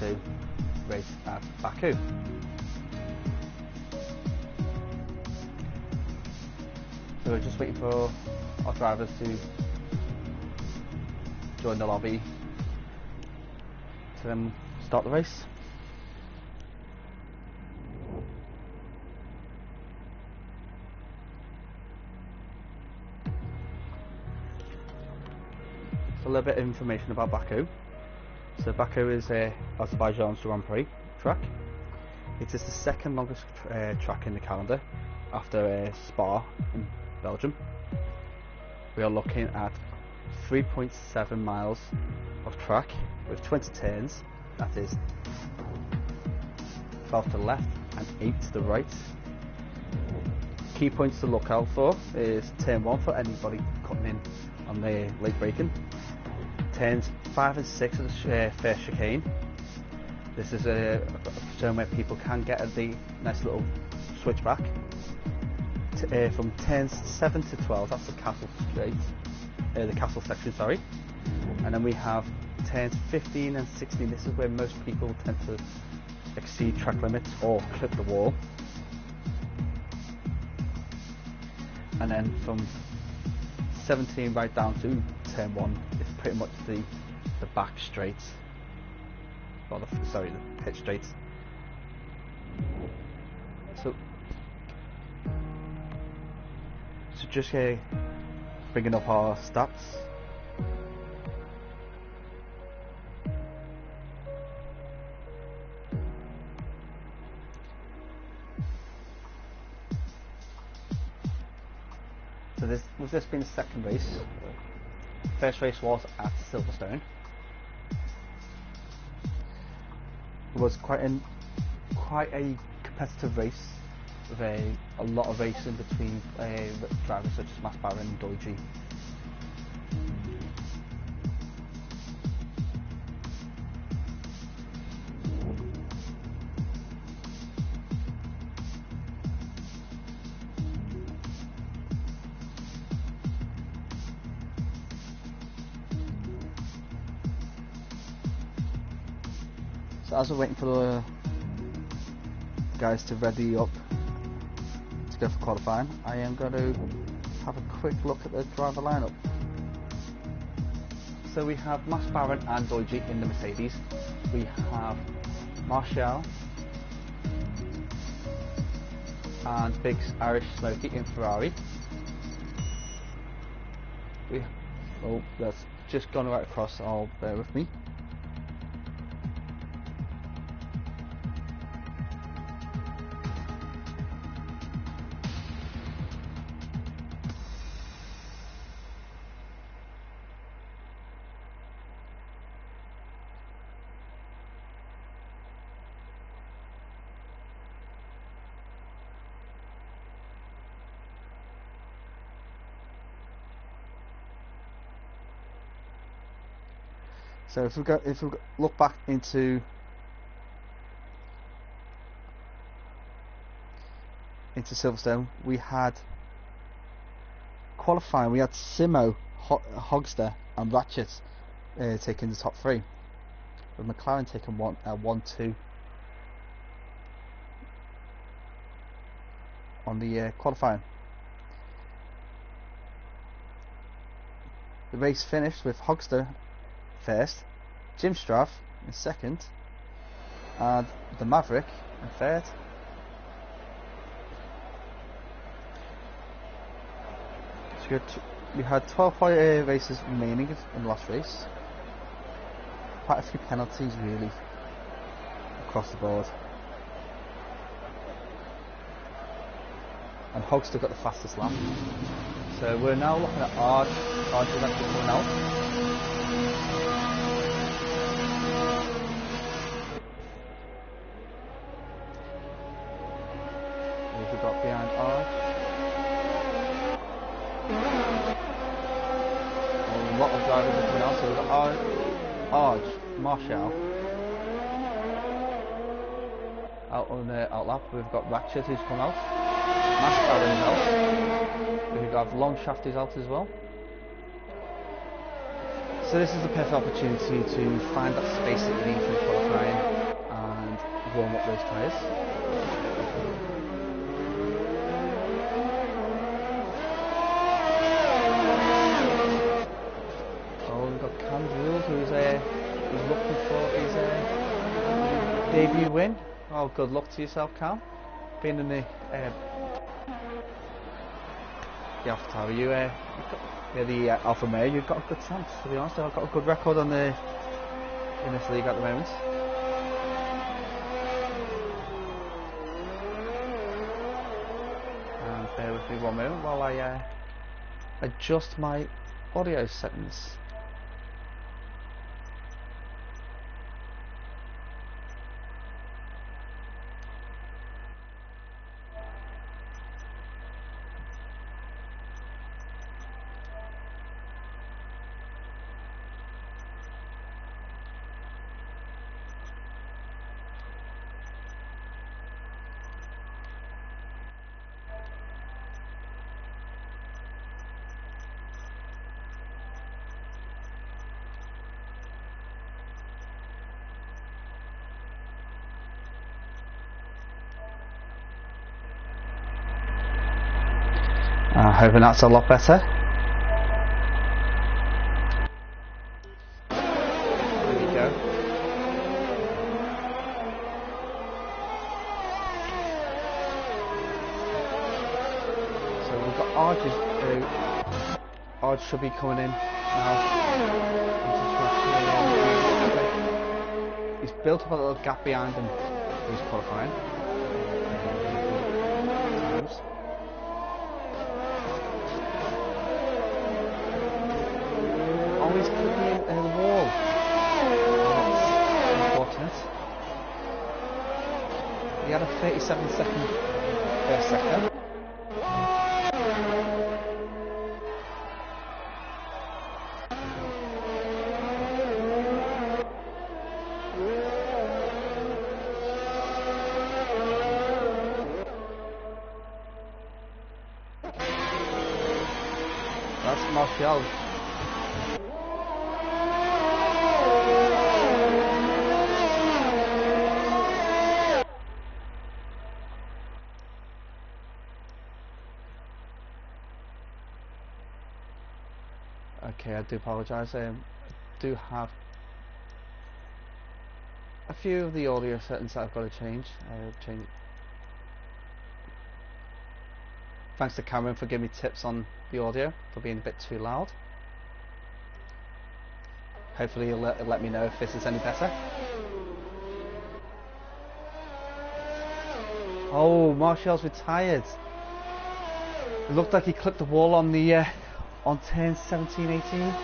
to race at Baku. So we're just waiting for our drivers to join the lobby to then start the race. So a little bit of information about Baku. So Baku is Azerbaijan's Grand Prix track. It is the second longest track in the calendar after Spa in Belgium. We are looking at 3.7 miles of track with 20 turns, that is 12 to the left and 8 to the right. Key points to look out for is turn 1 for anybody cutting in on the late braking. Turns 5 and 6 of the first chicane. This is a zone where people can get the nice little switchback. From turns 7 to 12, that's the castle straight, the castle section, sorry. And then we have turns 15 and 16. This is where most people tend to exceed track limits or clip the wall. And then from 17 right down to turn 1 is pretty much the back straight, or the pit straight. So just bringing up our stats. So this being the second race. First race was at Silverstone. It was quite a competitive race with a lot of racing between drivers such as Matt Barron and Doiji. So as we're waiting for the guys to ready up to go for qualifying, I am going to have a quick look at the driver lineup. So we have Max Barron and Doiji in the Mercedes. We have Marshall and Big Irish Smokey in Ferrari. That's just gone right across, I'll bear with me. So if we look back into Silverstone, we had qualifying. We had Simo, Hogster, and Ratchet taking the top 3, with McLaren taking 1-2 on the qualifying. The race finished with Hogster first, Jim Straff in second, and the Maverick in third. So we had 12 races remaining in the last race. Quite a few penalties really across the board. And Hogster got the fastest lap. So we're now looking at Arj. Arj is actually coming out. We've got behind Arj. A lot of drivers are coming out, so we've got Arj, Marshall out on the outlap. We've got Ratchet who's come out. Mascara is out. We've got Long Shaft is out as well. So this is the perfect opportunity to find that space that you need for qualifying. warm up those tyres. Oh, we've got Cam Jules who's looking for his debut win. Oh, good luck to yourself, Cam. Being in the Alpha Tower, the Alpha Mare, you've got a good chance. To be honest, I've got a good record in this league at the moment. And bear with me one moment while I adjust my audio settings. Hoping that's a lot better. There we go. So we've got Arj should be coming in now. He's built up a little gap behind him. He's qualifying. Always clipping in the wall. That's unfortunate. He had a 37-second first sector. That's Martial. Okay, I do apologise. I do have a few of the audio settings that I've got to change. Thanks to Cameron for giving me tips on the audio for being a bit too loud. Hopefully he'll let me know if this is any better. Oh, Martial's retired. It looked like he clipped the wall on the on turn 17, 18.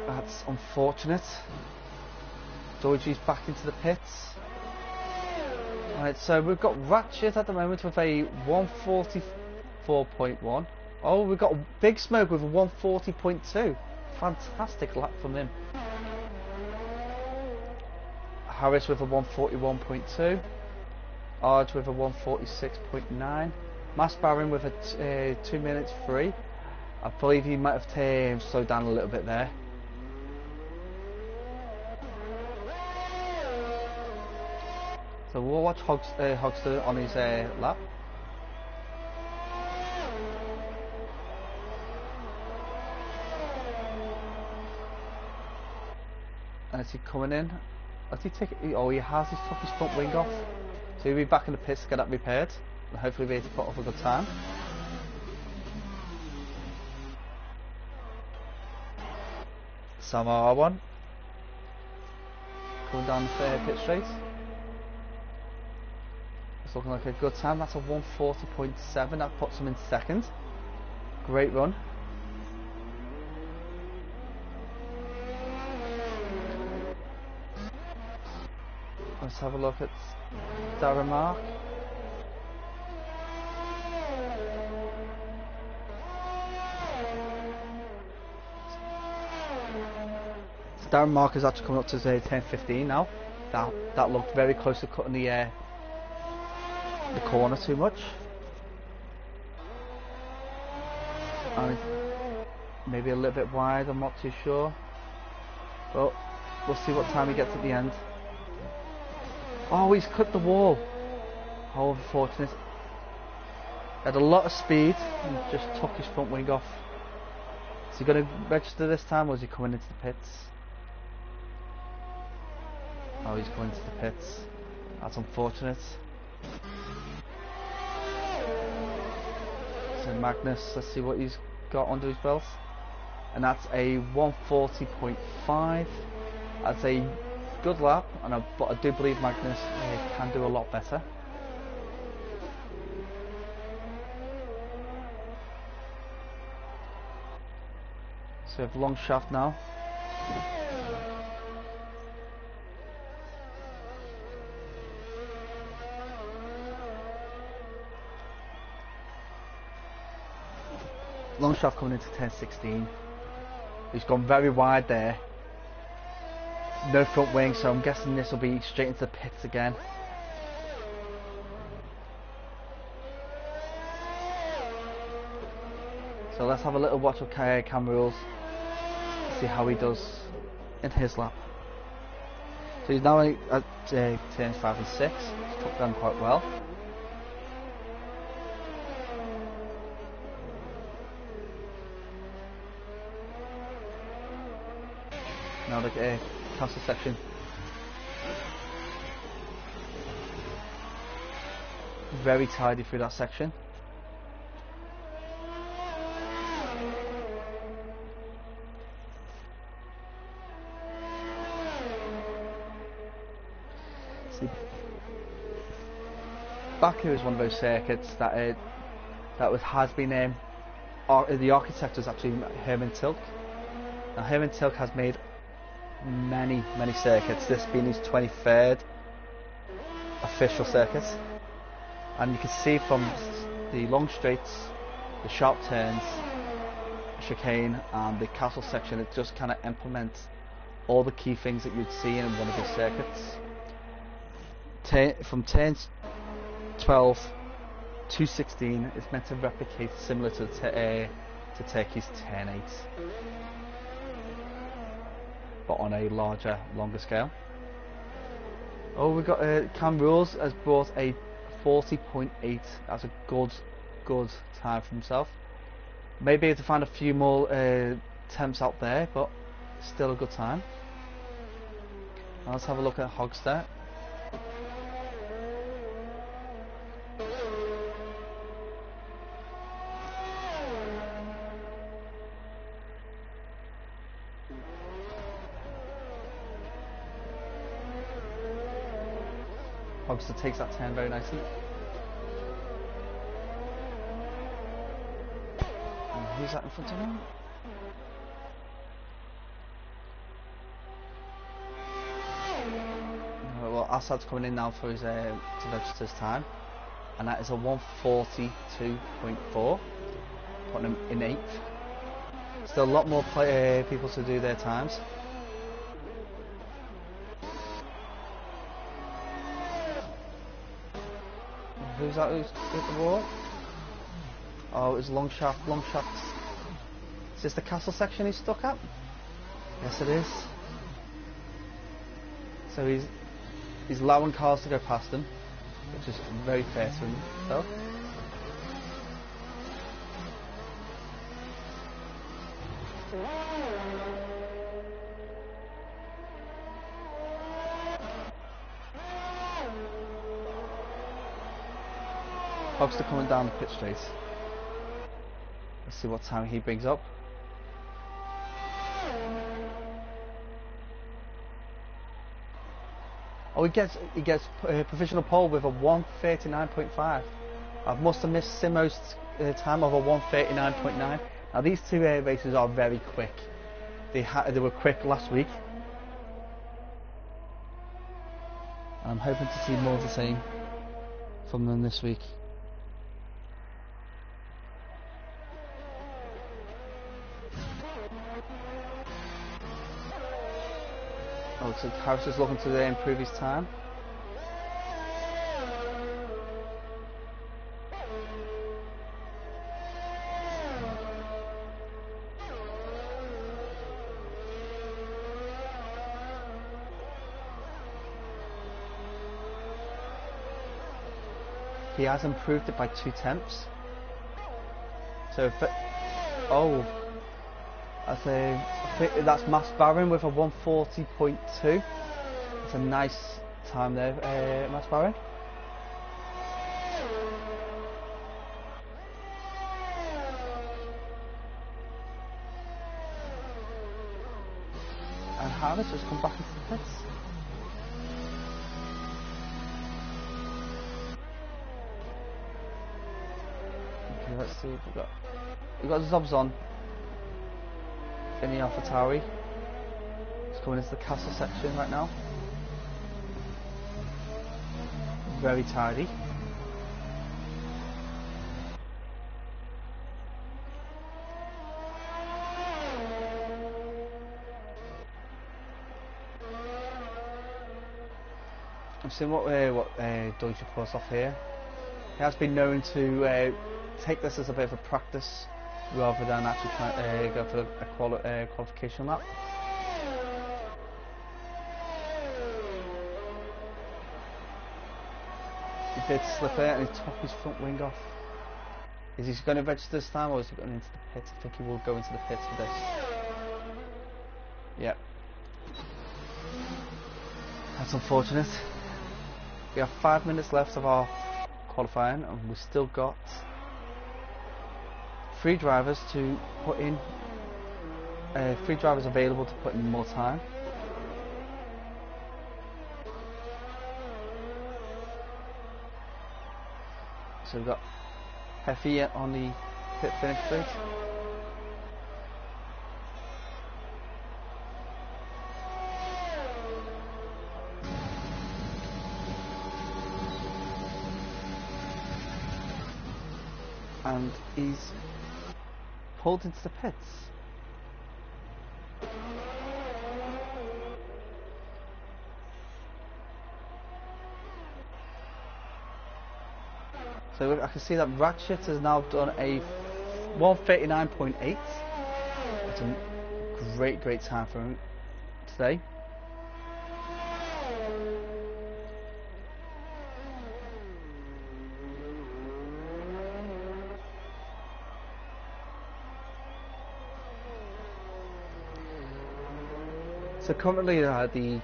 That's unfortunate. Doji's back into the pits. Right, so we've got Ratchet at the moment with a 144.1. Oh, we've got Big Smoke with a 140.2. Fantastic lap from him. Harris with a 141.2. Arj with a 146.9. Mass Baron with a 2 minutes 3. I believe he might have slowed down a little bit there. So we'll watch Hogster on his lap. And is he coming in? Has he taken? Oh, he has. He's took his front wing off. So he'll be back in the pits to get that repaired. And hopefully be able to put off a good time. Sam R1 coming down the pit straight. It's looking like a good time. That's a 140.7. That puts him in second. Great run. Let's have a look at Darren Mark. So Darren Mark is actually coming up to 10:15 now. That looked very close to cutting the corner too much. And maybe a little bit wide, I'm not too sure. But we'll see what time he gets at the end. Oh, he's clipped the wall. How unfortunate. Had a lot of speed and just took his front wing off. Is he going to register this time, or is he coming into the pits? Oh, he's going to the pits. That's unfortunate. So Magnus, let's see what he's got under his belt. And that's a 140.5. That's a good lap, but I do believe Magnus can do a lot better. So we have long shaft now. Long shaft coming into turn 16. He's gone very wide there. No front wing, so I'm guessing this will be straight into the pits again. So let's have a little watch of cam rules. See how he does in his lap. So he's now at turns 5 and 6. He's took them quite well. Now the castle section. Very tidy through that section. See, Baku is one of those circuits that has been the architect was actually Herman Tilke. Now Herman Tilke has made many circuits, this being his 23rd official circuit, and you can see from the long straights, the sharp turns, chicane and the castle section, it just kind of implements all the key things that you'd see in one of his circuits. From turns 12 to 16 is meant to replicate similar to Turkey's turn 8, but on a longer scale. Oh, we've got Cam Rules has brought a 40.8. That's a good time for himself. Maybe to find a few more attempts out there, but still a good time. Now let's have a look at Hogster. Hogster takes that turn very nicely. And who's that in front of him? Well, Assad's coming in now for his to register his time, and that is a 142.4, putting him in 8th. Still a lot more people to do their times. Who's that who's hit the wall? Oh, it was long shaft. Is this the castle section he's stuck at? Yes it is. So he's allowing cars to go past him, which is very fair to himself. Hogster coming down the pit straight. Let's see what time he brings up. Oh, he gets a provisional pole with a 139.5. I must have missed Simo's time of a 139.9. Now these two races are very quick. They were quick last week. And I'm hoping to see more of the same from them this week. Oh, looks like Harris is looking to improve his time. He has improved it by 2 tenths. So if it, oh, I think that's Mass Baron with a 140.2. It's a nice time there, Mass Baron. And Harris has come back into the pits. Okay, let's see what we've got Zobs on in the AlphaTauri. It's going into the castle section right now. Very tidy. I'm seeing what Deutsche pulls off here. He has been known to take this as a bit of a practice rather than actually try, go for a qualification lap. He did slip it and he took his front wing off. Is he going to register this time or is he going into the pits? I think he will go into the pits for this. Yep. That's unfortunate. We have 5 minutes left of our qualifying and we've still got 3 drivers to put in, 3 drivers available to put in more time. So we've got Heffy on the pit finish straight. And he's pulled into the pits. So I can see that Ratchet has now done a 1:39.8. It's a great time for him today. So currently the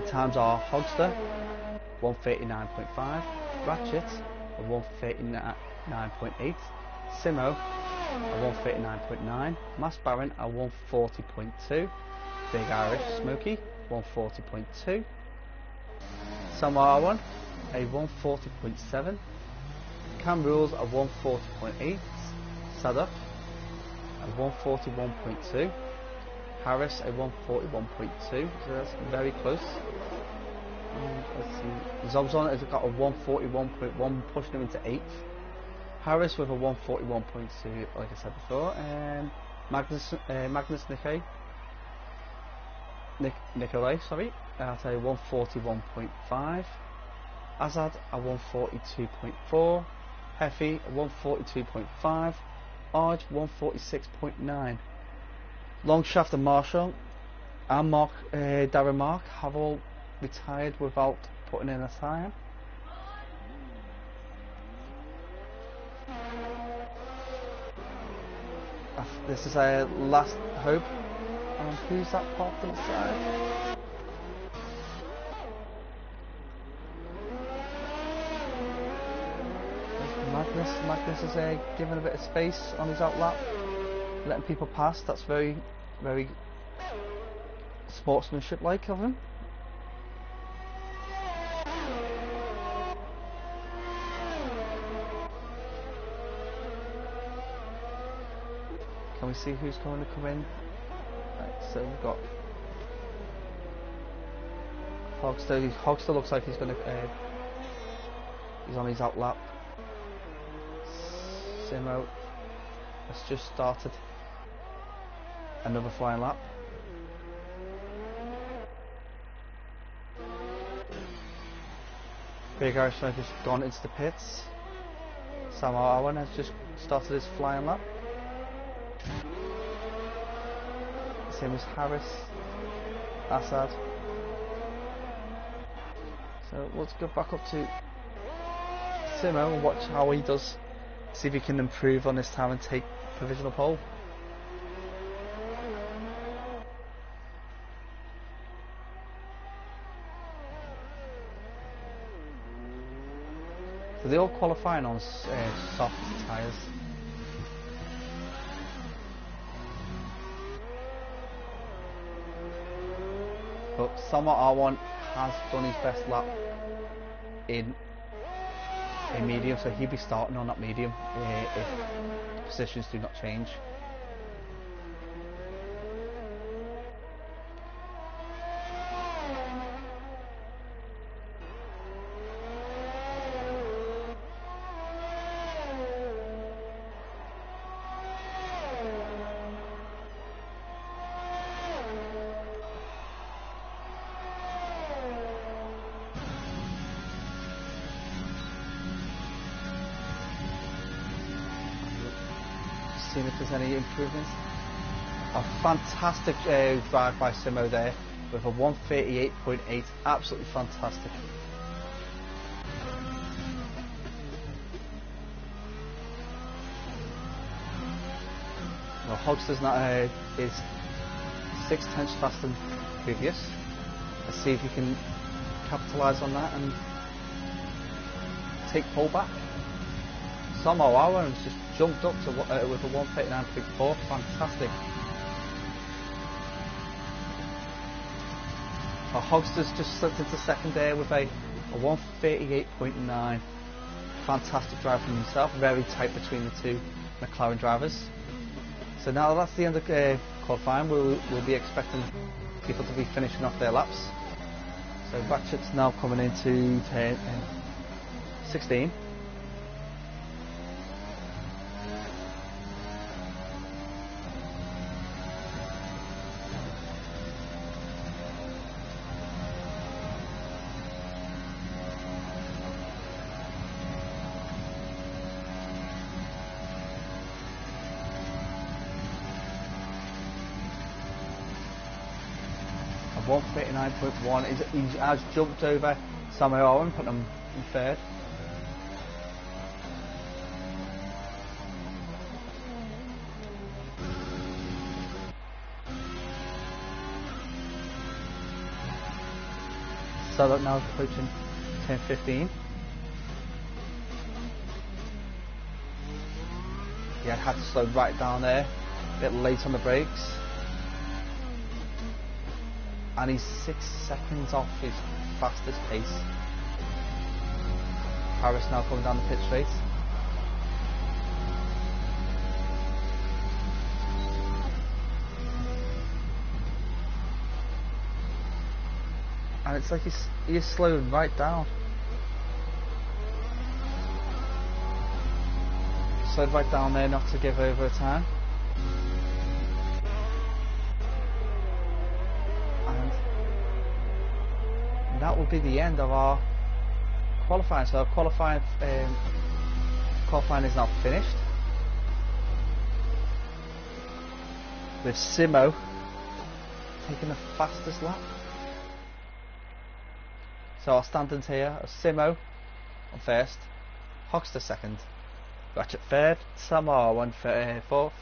times are Hogster 1:39.5, Ratchet a 1:39.8, Simo a 1:39.9, Mass Baron a 1:40.2, Big Irish Smoky 1:40.2, Samara a 1:40.7, Cam Rules a 1:40.8, Sadup a 1:41.2, Harris a 1:41.2, so that's very close. And let's see, Zobzon has got a 1:41.1, pushing him into 8th. Harris with a 1:41.2, like I said before, and Magnus Nikolai, sorry, at a 1:41.5. Azad a 1:42.4, Heffy a 1:42.5, Arj 1:46.9. Longshaft and Marshall and Darren Mark have all retired without putting in a time. This is a last hope. And who's that parked on the side? Magnus is giving a bit of space on his outlap, letting people pass. That's very sportsmanship like of him. Can we see who's going to come in? Right, so we've got Hogster. Hogster looks like he's going to. He's on his outlap. Simo has just started another flying lap. Big Irish Smoke has gone into the pits. Sam Arwen has just started his flying lap. Same as Harris, Assad. So let's go back up to Simo and watch how he does. See if he can improve on his time and take provisional pole. So they're all qualifying on soft tyres. But Summer R1 has done his best lap in medium, so he'll be starting on that medium if positions do not change. Seeing if there's any improvements. A fantastic drive by Simo there with a 138.8, absolutely fantastic. Well, Hogster's not is 6/10 faster than previous. Let's see if he can capitalise on that and take pole back. Somehow Aaron's just jumped up to with a 139.4, fantastic. Hogster's just slipped into second there with a 138.9. Fantastic drive from himself, very tight between the two McLaren drivers. So now that's the end of qualifying. We'll be expecting people to be finishing off their laps. So Ratchet's now coming into 16. A 139.1. He has jumped over Samuel Owen, put him in third. So that now approaching 10:15. Yeah, had to slow right down there. A bit late on the brakes. And he's 6 seconds off his fastest pace. Harris now coming down the pit straight. And it's like he's slowing right down. Slowed right down there not to give over a time. And that will be the end of our qualifying. So our qualifying is now finished. With Simo taking the fastest lap. So our standings here are Simo on first, Hogster second, Ratchet third, Samar one fourth,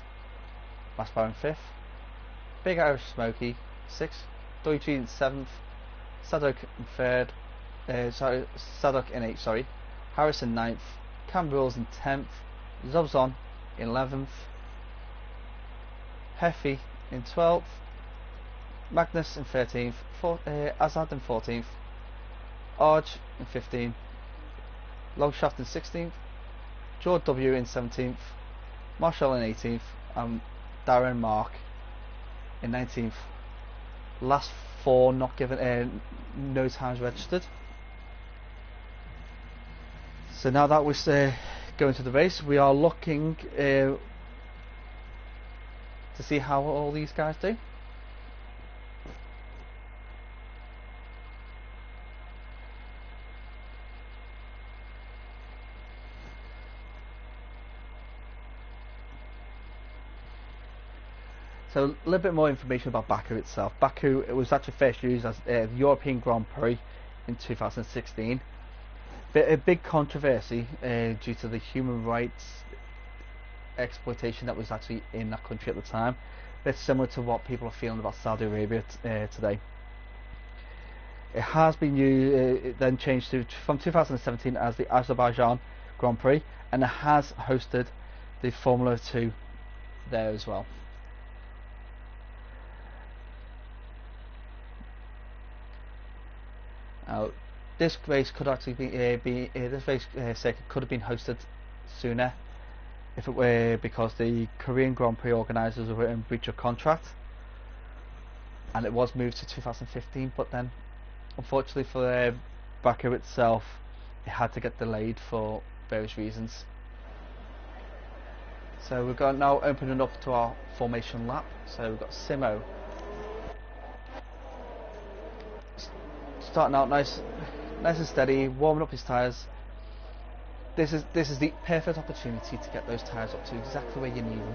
Masbar in fifth, Big Irish Smokey sixth, Deutsche in seventh, Sadok in third, Sadok in eighth, sorry, Harris in ninth, Cam Rules in 10th, Zobzon in 11th, Heffy in 12th, Magnus in 13th, Azad in 14th, Arj in 15th, Longshaft in 16th, George W in 17th, Marshall in 18th, and Darren Mark in 19th. Last four not given, no times registered. So now that we're going to the race, we are looking to see how all these guys do. So a little bit more information about Baku itself. Baku, it was actually first used as the European Grand Prix in 2016. A big controversy due to the human rights exploitation that was actually in that country at the time. Bit similar to what people are feeling about Saudi Arabia today. It has been used, it then changed to from 2017 as the Azerbaijan Grand Prix, and it has hosted the Formula 2 there as well. Now, this race could actually be this race circuit could have been hosted sooner if it were because the Korean Grand Prix organisers were in breach of contract, and it was moved to 2015. But then, unfortunately for Baku itself, it had to get delayed for various reasons. So we've got now opening up to our formation lap. So we've got Simo starting out nice and steady, warming up his tyres. This is the perfect opportunity to get those tyres up to exactly where you need them.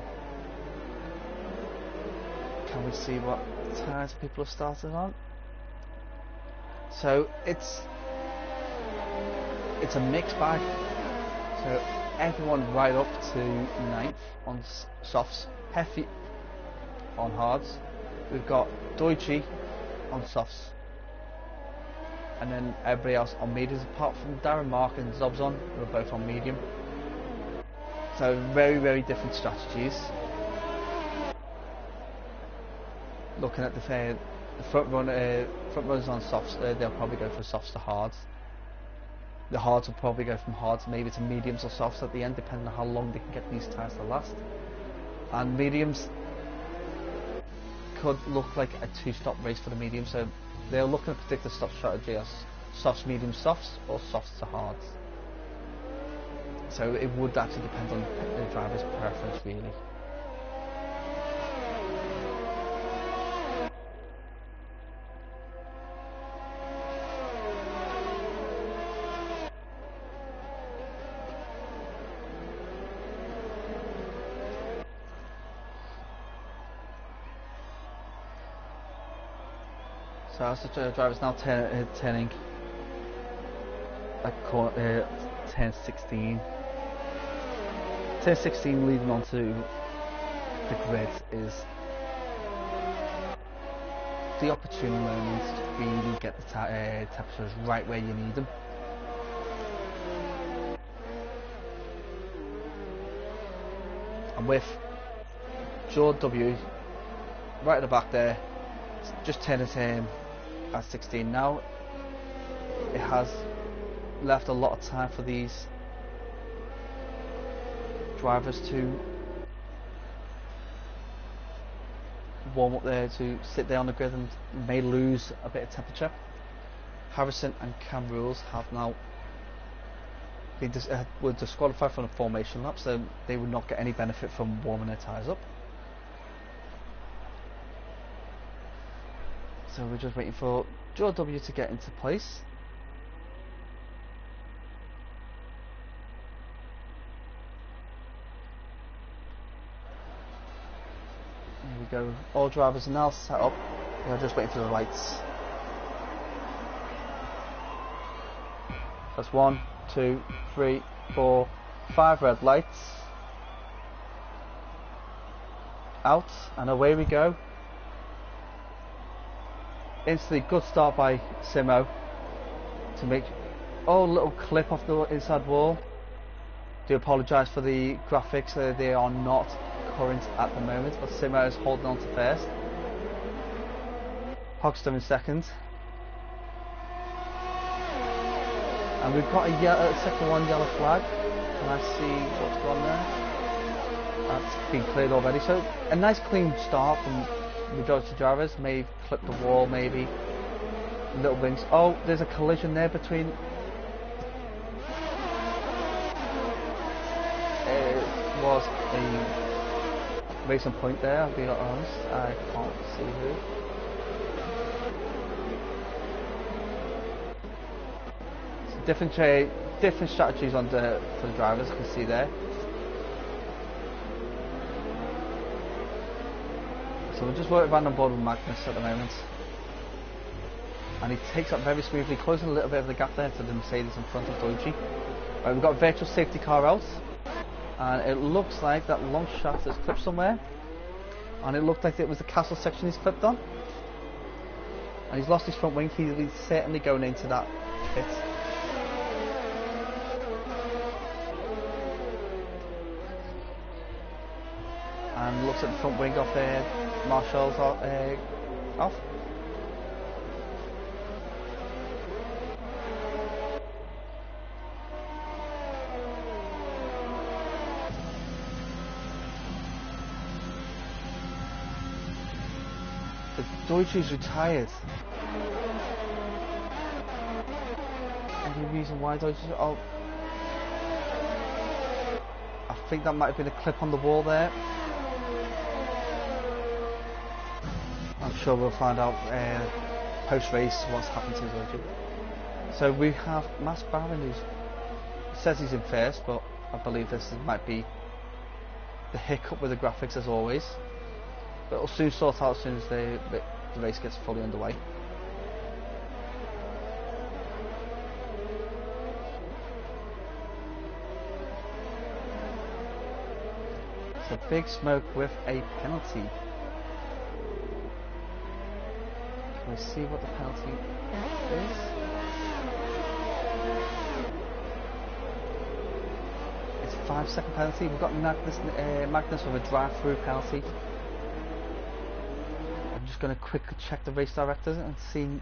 Can we see what tyres people have started on? So it's a mixed bag. So everyone right up to 9th on softs, Heffy on hards. We've got Deutsche on softs, and then everybody else on mediums, apart from Darren Mark and Zobzon, who are both on medium. So very different strategies. Looking at the front runners on softs, they'll probably go from softs to hards. The hards will probably go from hards maybe to mediums or softs at the end, depending on how long they can get these tyres to last. And mediums could look like a two-stop race for the mediums, so they're looking at predictive stop strategy as softs, mediums, softs, or softs to hards. So it would actually depend on the driver's preference, really. So as the driver's now turning at turn 16. Turn 16 leading onto the grid is the opportune moment to really get the temperatures right where you need them. And with George W right at the back there, just turning him at 16 now, it has left a lot of time for these drivers to warm up there, to sit there on the grid, and may lose a bit of temperature. Harrison and Cam Rules have now been were disqualified from the formation lap, so they would not get any benefit from warming their tyres up. So we're just waiting for George W to get into place. There we go. All drivers are now set up. We're just waiting for the lights. That's 1, 2, 3, 4, 5 red lights. Out, and away we go. Instantly, good start by Simo to make little clip off the inside wall. Do apologise for the graphics, they are not current at the moment, but Simo is holding on to first. Hogstone in second, and we've got a second one yellow flag. Can I see what's gone there? That's been cleared already. So a nice clean start from majority of drivers. May have clipped the wall, maybe little wings. Oh, there's a collision there between was a racing point there, I'll be honest. I can't see who. So different strategies for the drivers, I can see there. So we're just working around on board with Magnus at the moment. and he takes up very smoothly, closing a little bit of the gap there to the Mercedes in front of Deutsche. Right, we've got a virtual safety car out, and it looks like that long shaft is clipped somewhere, and it looked like it was the castle section he's clipped on, and he's lost his front wing. He's certainly going into that pit. And looks at the front wing off Marshall's off. The Deutsche is retired. Any reason why Deutsche? Oh, I think that might have been a clip on the wall there. I'm sure we'll find out post-race what's happened to Deutsche. So we have Max Baron, who says he's in first, but I believe this might be the hiccup with the graphics as always. But it'll soon sort out as soon as the race gets fully underway. So Big Smoke with a penalty. Can we see what the penalty is? It's a 5-second penalty. We've got Magnus with a drive-through penalty. I'm just going to quickly check the race director and see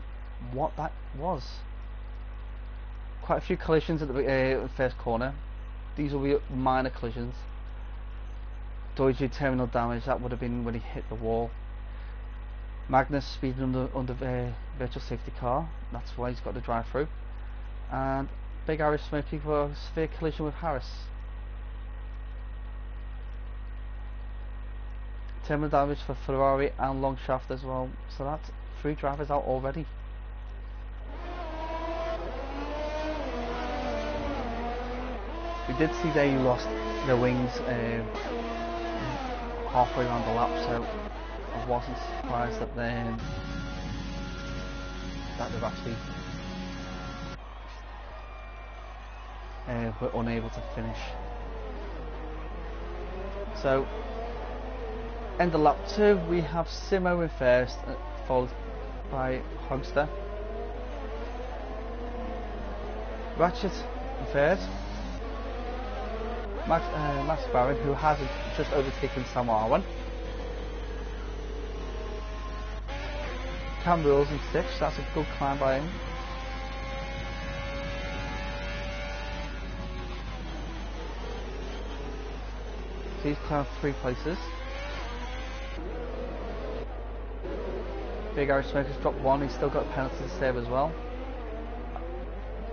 what that was. Quite a few collisions at the first corner. These will be minor collisions. Deutsche terminal damage, that would have been when he hit the wall. Magnus speeding under virtual safety car, that's why he's got the drive-through. And Big Irish Smoky for a severe collision with Harris. Terminal damage for Ferrari and long shaft as well, so that's 3 drivers out already. We did see they lost their wings halfway around the lap, so I wasn't surprised that they've actually were unable to finish. So end of lap 2, we have Simo in first, followed by Hogster. Ratchet in third. Max Barron, who has just overtaken Sam Arwan. Cam Rules in 6th, that's a good climb by him. So he's climbed 3 places. Big Irish Smoker's dropped 1, he's still got a penalty to save as well.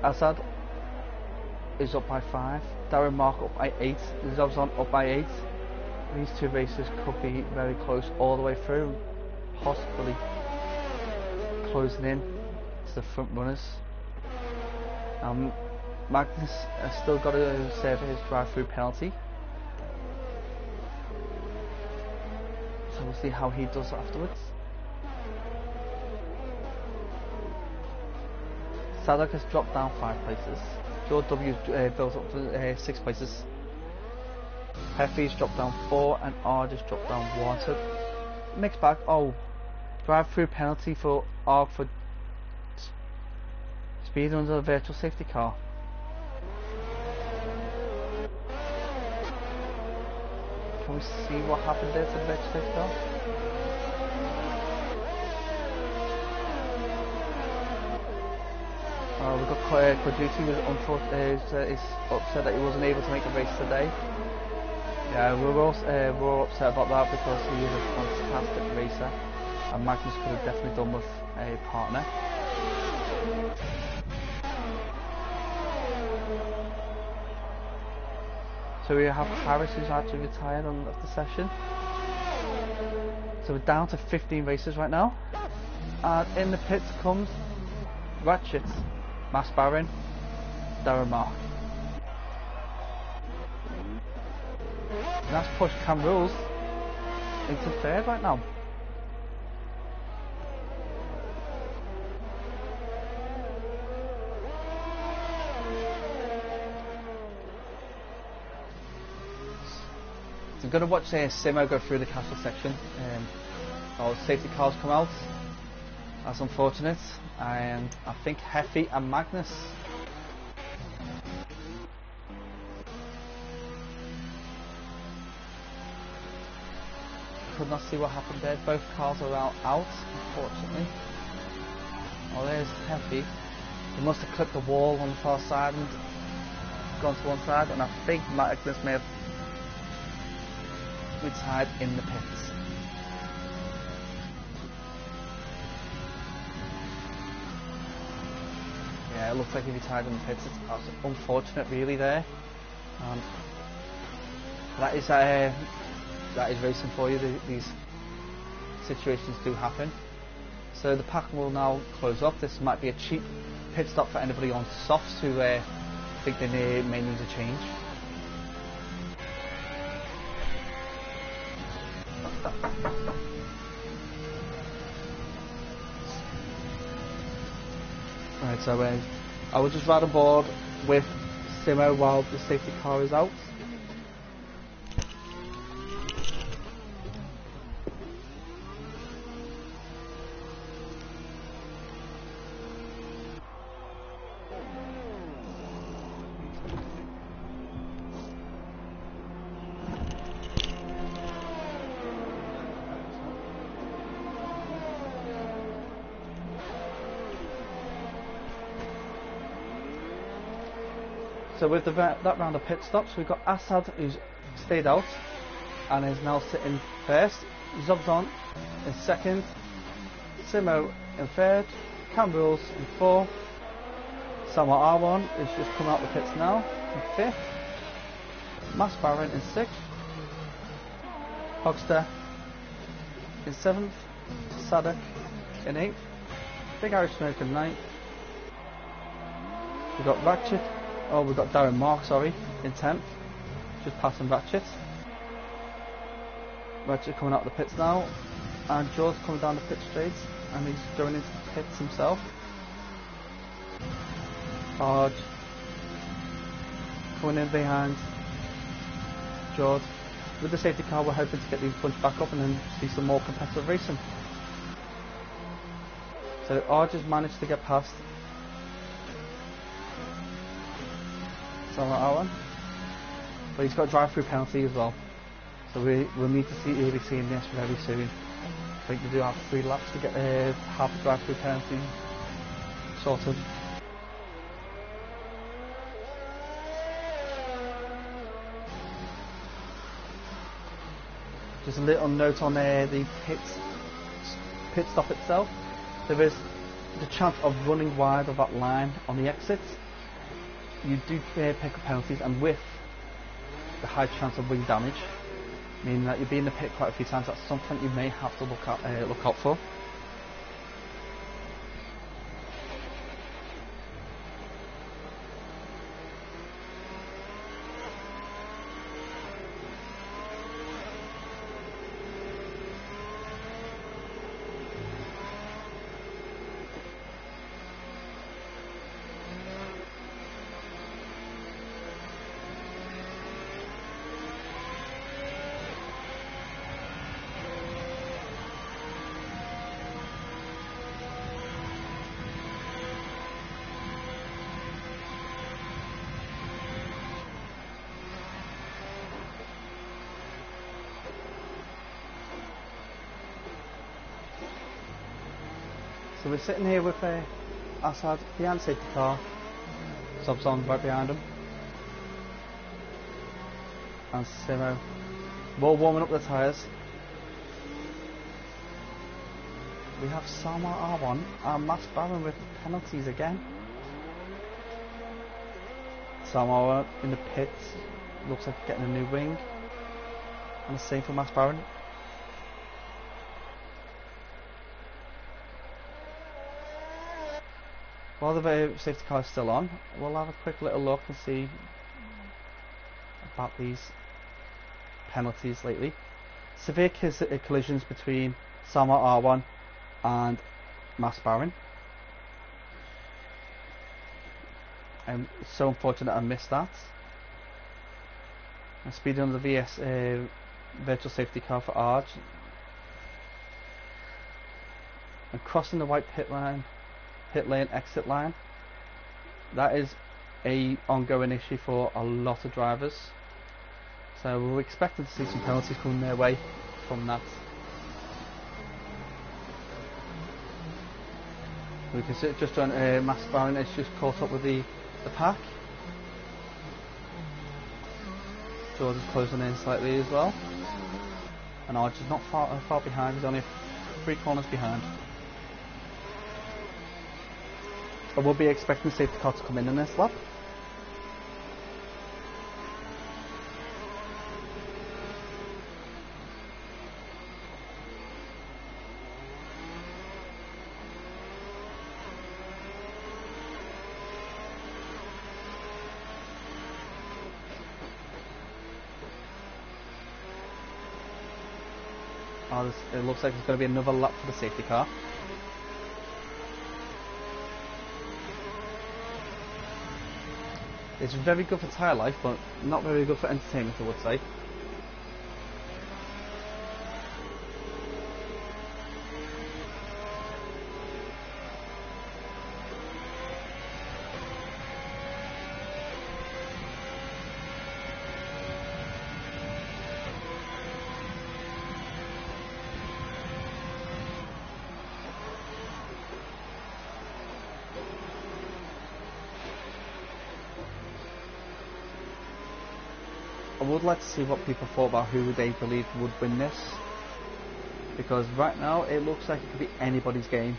Assad is up by 5. Darren Mark up by 8. Zobzon up by 8. These 2 races could be very close all the way through, possibly closing in to the front runners. Magnus has still got to save his drive-through penalty, so we'll see how he does afterwards. Sadok has dropped down 5 places. George W built up to 6 places. Heffy's dropped down 4 and R just dropped down 1. So mixed bag. Oh, drive-through penalty for R for speed under a virtual safety car. Can we see what happened there to the virtual safety car? We've got Koduti is upset that he wasn't able to make the race today. Yeah, we're all upset about that because he is a fantastic racer and Magnus could have definitely done with a partner. So we have Harris, who's actually retired on the session. So we're down to 15 races right now. And in the pits comes Ratchet, Max Barron, Darren Mark. And that's pushed Cam Rules into 3rd right now. I'm going to watch Simo go through the castle section. All safety cars come out. That's unfortunate. And I think Heffy and Magnus. Could not see what happened there. Both cars are out, unfortunately. Oh, there's Heffy. He must have clipped the wall on the far side and gone to one side, and I think Magnus may have retired in the pits. Yeah, it looks like he retired in the pits. It's unfortunate, really, there. That is racing for you. These situations do happen. So the pack will now close up. This might be a cheap pit stop for anybody on softs who think they may need a change. Right, so I will just ride on board with Simo while the safety car is out. So with that round of pit stops, we've got Assad, who's stayed out and is now sitting first. Zobzon in second, Simo in third, Cambrils in fourth, Sama R1 is just come out the pits now in fifth, Mass Baron in sixth, Hogster in seventh, Sadek in eighth, Big Irish Smoke in ninth. We've got Ratchet. Oh, we've got Darren Mark, sorry, in 10th, just passing Ratchet. Ratchet coming out of the pits now, and George coming down the pit straight, and he's going into the pits himself. Arge coming in behind George. With the safety car, we're hoping to get these bunched back up and then see some more competitive racing. So Arge has managed to get past Aaron, but he's got a drive-through penalty as well, so we'll need to be seeing this very soon. I think we do have 3 laps to get half a drive-through penalty sorted. Just a little note on the pit stop itself. There is the chance of running wide of that line on the exits. You do pick up penalties, and with the high chance of wing damage, meaning that you'll be in the pit quite a few times, that's something you may have to look out for. So we're sitting here with Assad behind the safety car, subs on right behind him, and Simo. We're all warming up the tyres. We have Sama R1 and Mass Baron with penalties again. Sama R1 in the pits, looks like getting a new wing, and the same for Mass Baron. While the safety car is still on, we'll have a quick little look and see about these penalties lately. Severe collisions between Sama R1 and Mass Baron. It's so unfortunate I missed that. And speeding on the VS virtual safety car for Arj, and crossing the white pit lane exit line. That is a ongoing issue for a lot of drivers, so we're expecting to see some penalties coming their way from that. We can see just on Max Baron is just caught up with the pack. George is closing in slightly as well, and Arj is not far behind. He's only 3 corners behind. I will be expecting the safety car to come in this lap. It looks like there's going to be another lap for the safety car. It's very good for tyre life, but not very good for entertainment, I would say. I would like to see what people thought about who they believe would win this, because right now it looks like it could be anybody's game.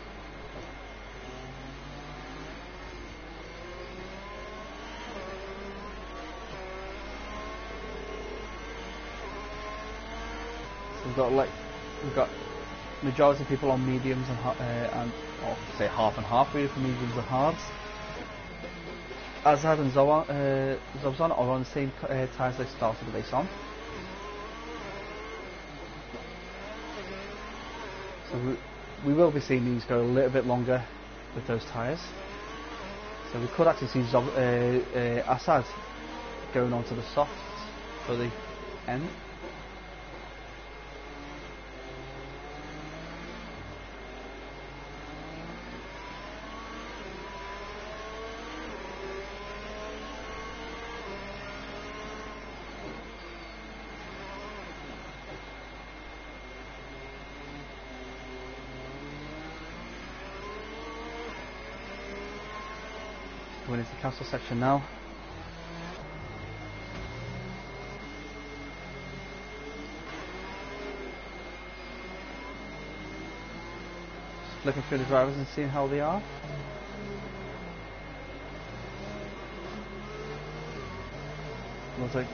So we've got majority of people on mediums and or say half and half really for mediums and hards. Azad and Zobzon are on the same tyres they started the race on. So we will be seeing these go a little bit longer with those tyres. So we could actually see Assad going on to the softs for the end. Going into the castle section now. Just looking through the drivers and seeing how they are. Looks like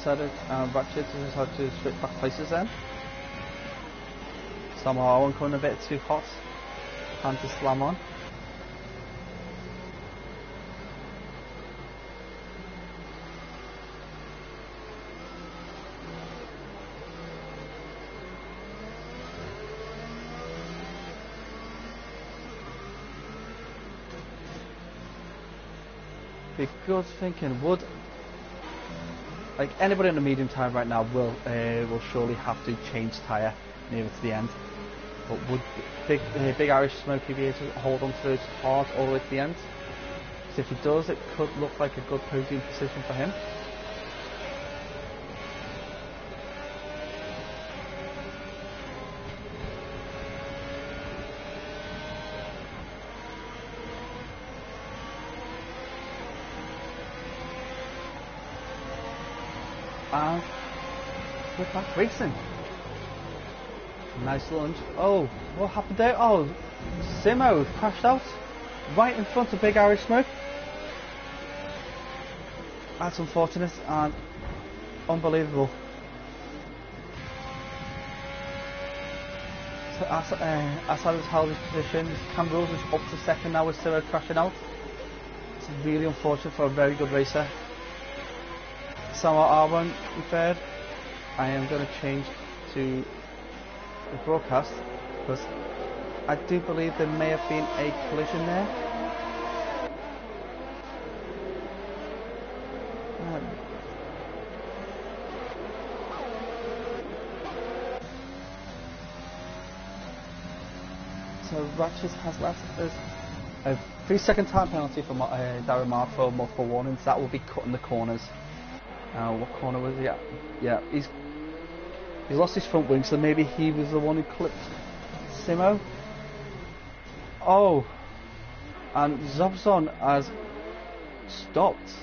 Sedit and Ratchet just had to switch back places then. Somehow I'm coming a bit too hot. Time to slam on. Be good thinking. Would like anybody on the medium tyre right now will surely have to change tyre nearer to the end. But would Big Irish Smokey be able to hold on to those hard all the way to the end? Because if he does, it could look like a good podium position for him. And we're back racing. Nice lunge. Oh, what happened there? Oh, Simo crashed out right in front of Big Irish Smoke. That's unfortunate and unbelievable. So Assad has held his position. Campbell is up to second now with Simo crashing out. It's really unfortunate for a very good racer. Samuel Arban in third. I am going to change to the broadcast because I do believe there may have been a collision there. So Ratchet has left a 3-second time penalty for Darren Marr for multiple warnings. That will be cutting the corners. What corner was he at? Yeah, he's lost his front wing, so maybe he was the one who clipped Simo. Oh, and Zobson has stopped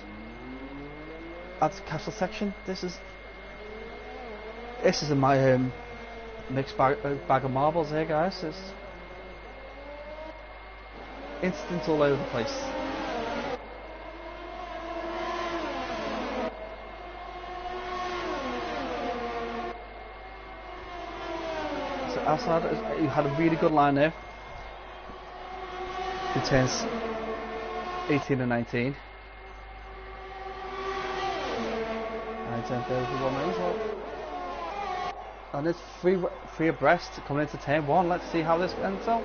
at the castle section. This is my mixed bag of marbles here, guys. It's instant all over the place. So Assad, he had a really good line there. In turns 18 and 19. And it's three abreast coming into turn 1. Let's see how this ends up.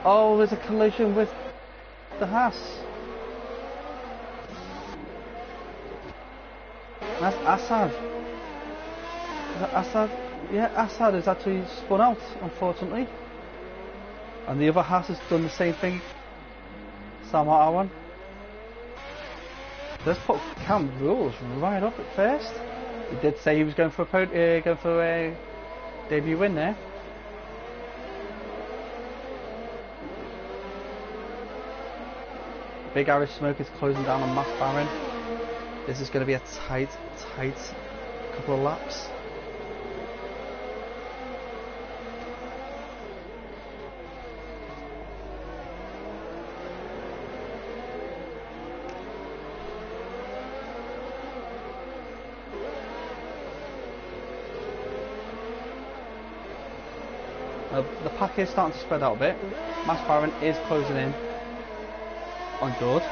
Oh, there's a collision with the Haas. That's Assad. Is that Assad? Yeah, Assad has actually spun out, unfortunately. And the other Haas has done the same thing. Samar Awan. Let's put Cam Rules right up at first. He did say he was going for a debut win there. Big Irish Smoke is closing down on Mass Baron. This is going to be a tight couple of laps. The pack is starting to spread out a bit. Mass Baron is closing in on George.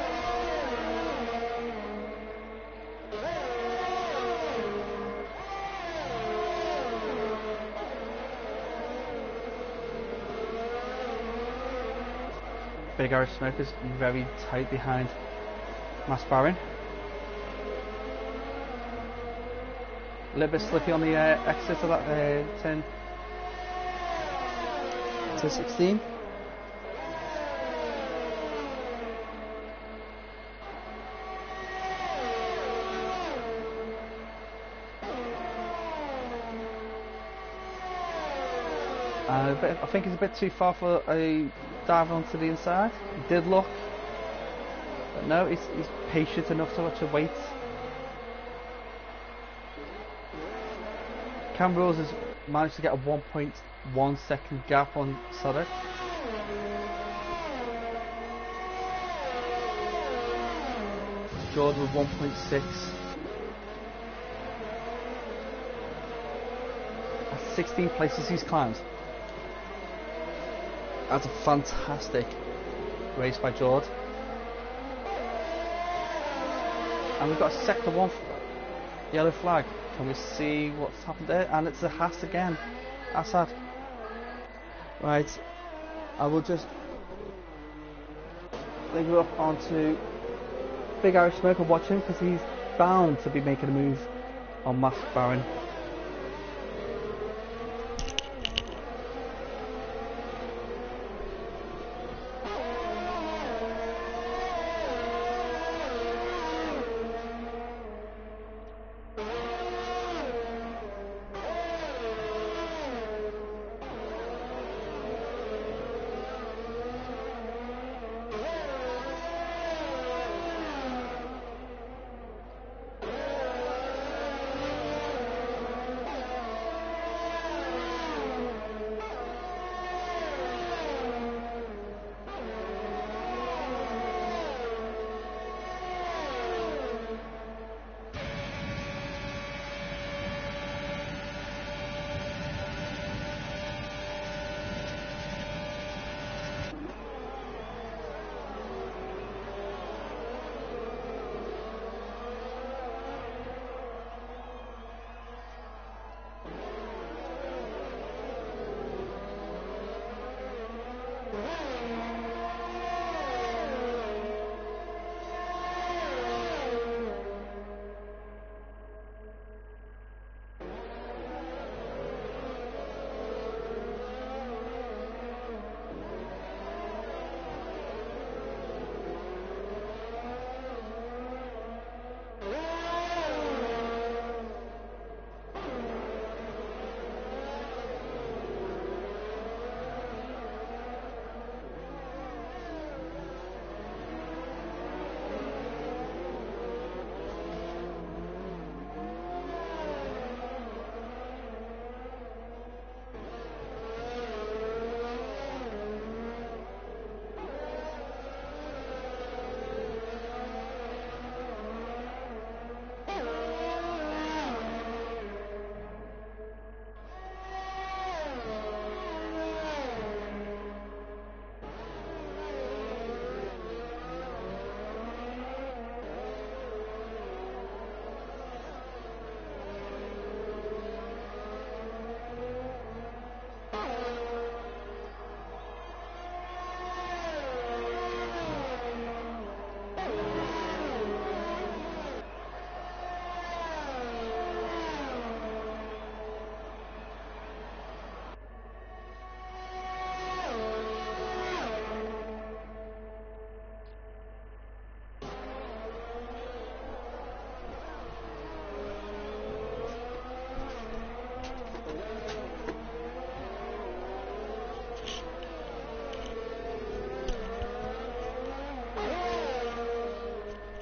Big Irish Smoke is very tight behind Mass Baron. A little bit slippy on the exit of that turn to 16. I think it's a bit too far for a dive onto the inside. He did look, but no, he's patient enough to actually wait. Cam Rose has managed to get a 1.1 second gap on Sadek. Jordan with 1.6. That's 16 places he's climbed. That's a fantastic race by George. And we've got a sector 1 yellow flag. Can we see what's happened there? And it's a Haas again. Assad. Right. I will just link you up onto Big Irish Smoke and watch him, because he's bound to be making a move on Mass Baron.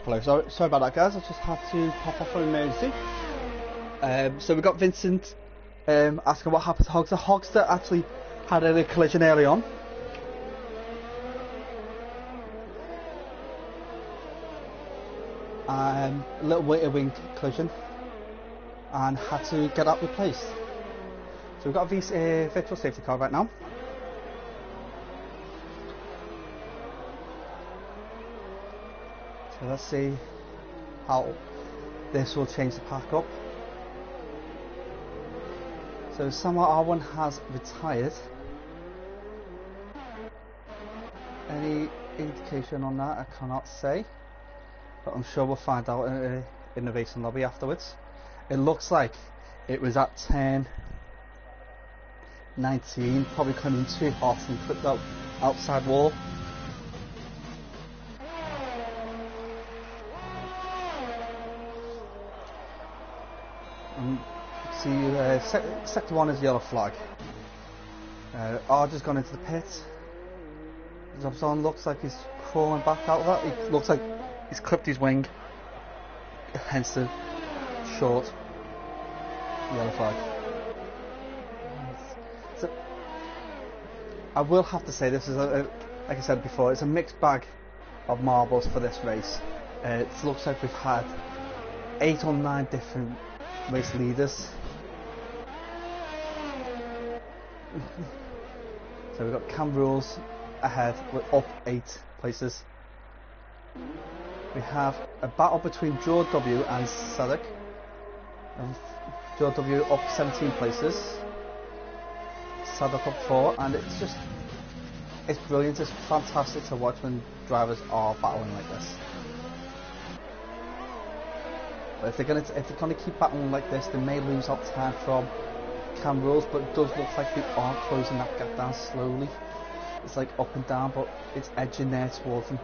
Hello, sorry about that, guys. I just had to pop off for an emergency. So we got Vincent asking what happened to Hogster. Hogster actually had a collision early on. A little wing collision, and had to get that replaced. So we've got a virtual safety car right now. So let's see how this will change the pack up. So Samuel R1 has retired. Any indication on that I cannot say, but I'm sure we'll find out in the racing lobby afterwards. It looks like it was at turn 19, probably coming too hot and clipped out outside wall. See, sector 1 is yellow flag. Arj has gone into the pit. Zobzon looks like he's crawling back out of that. It looks like he's clipped his wing, hence the short yellow flag. So, I will have to say this is, like I said before, it's a mixed bag of marbles for this race. It looks like we've had 8 or 9 different race leaders. So we've got Cam Rules ahead, we're up 8 places. We have a battle between Joe W and Sadek. Joe W up 17 places, Sadek up 4, and it's brilliant, it's fantastic to watch when drivers are battling like this. But if they're gonna keep battling like this, they may lose out time from Cam Rules, but it does look like they are closing that gap down slowly. It's like up and down, but it's edging there towards them.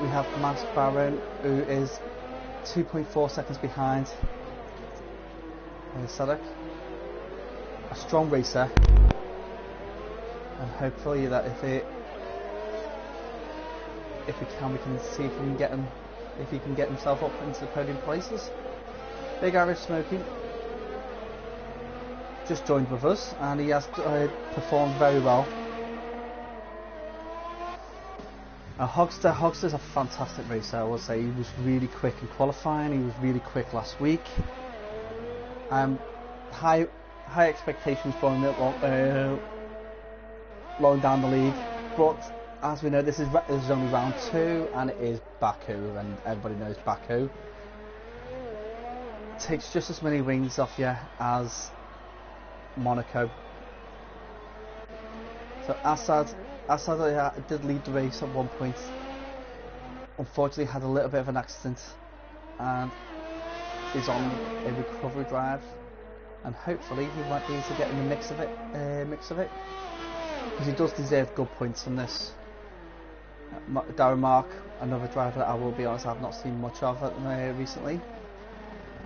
We have Max Barron, who is 2.4 seconds behind Sadek. A strong racer, and hopefully that if we can see if we can get him, if he can get himself up into the podium places. Big Irish Smokey just joined with us, and he has performed very well. Hogster's a fantastic racer, I will say. He was really quick in qualifying, he was really quick last week. High expectations for him long down the league, but as we know, this is only round 2, and it is Baku, and everybody knows Baku takes just as many wings off you as Monaco. So Assad did lead the race at one point. Unfortunately, had a little bit of an accident and is on a recovery drive, and hopefully he might be able to get in the mix of it, because he does deserve good points on this. Darren Mark, another driver that I will be honest I've not seen much of recently,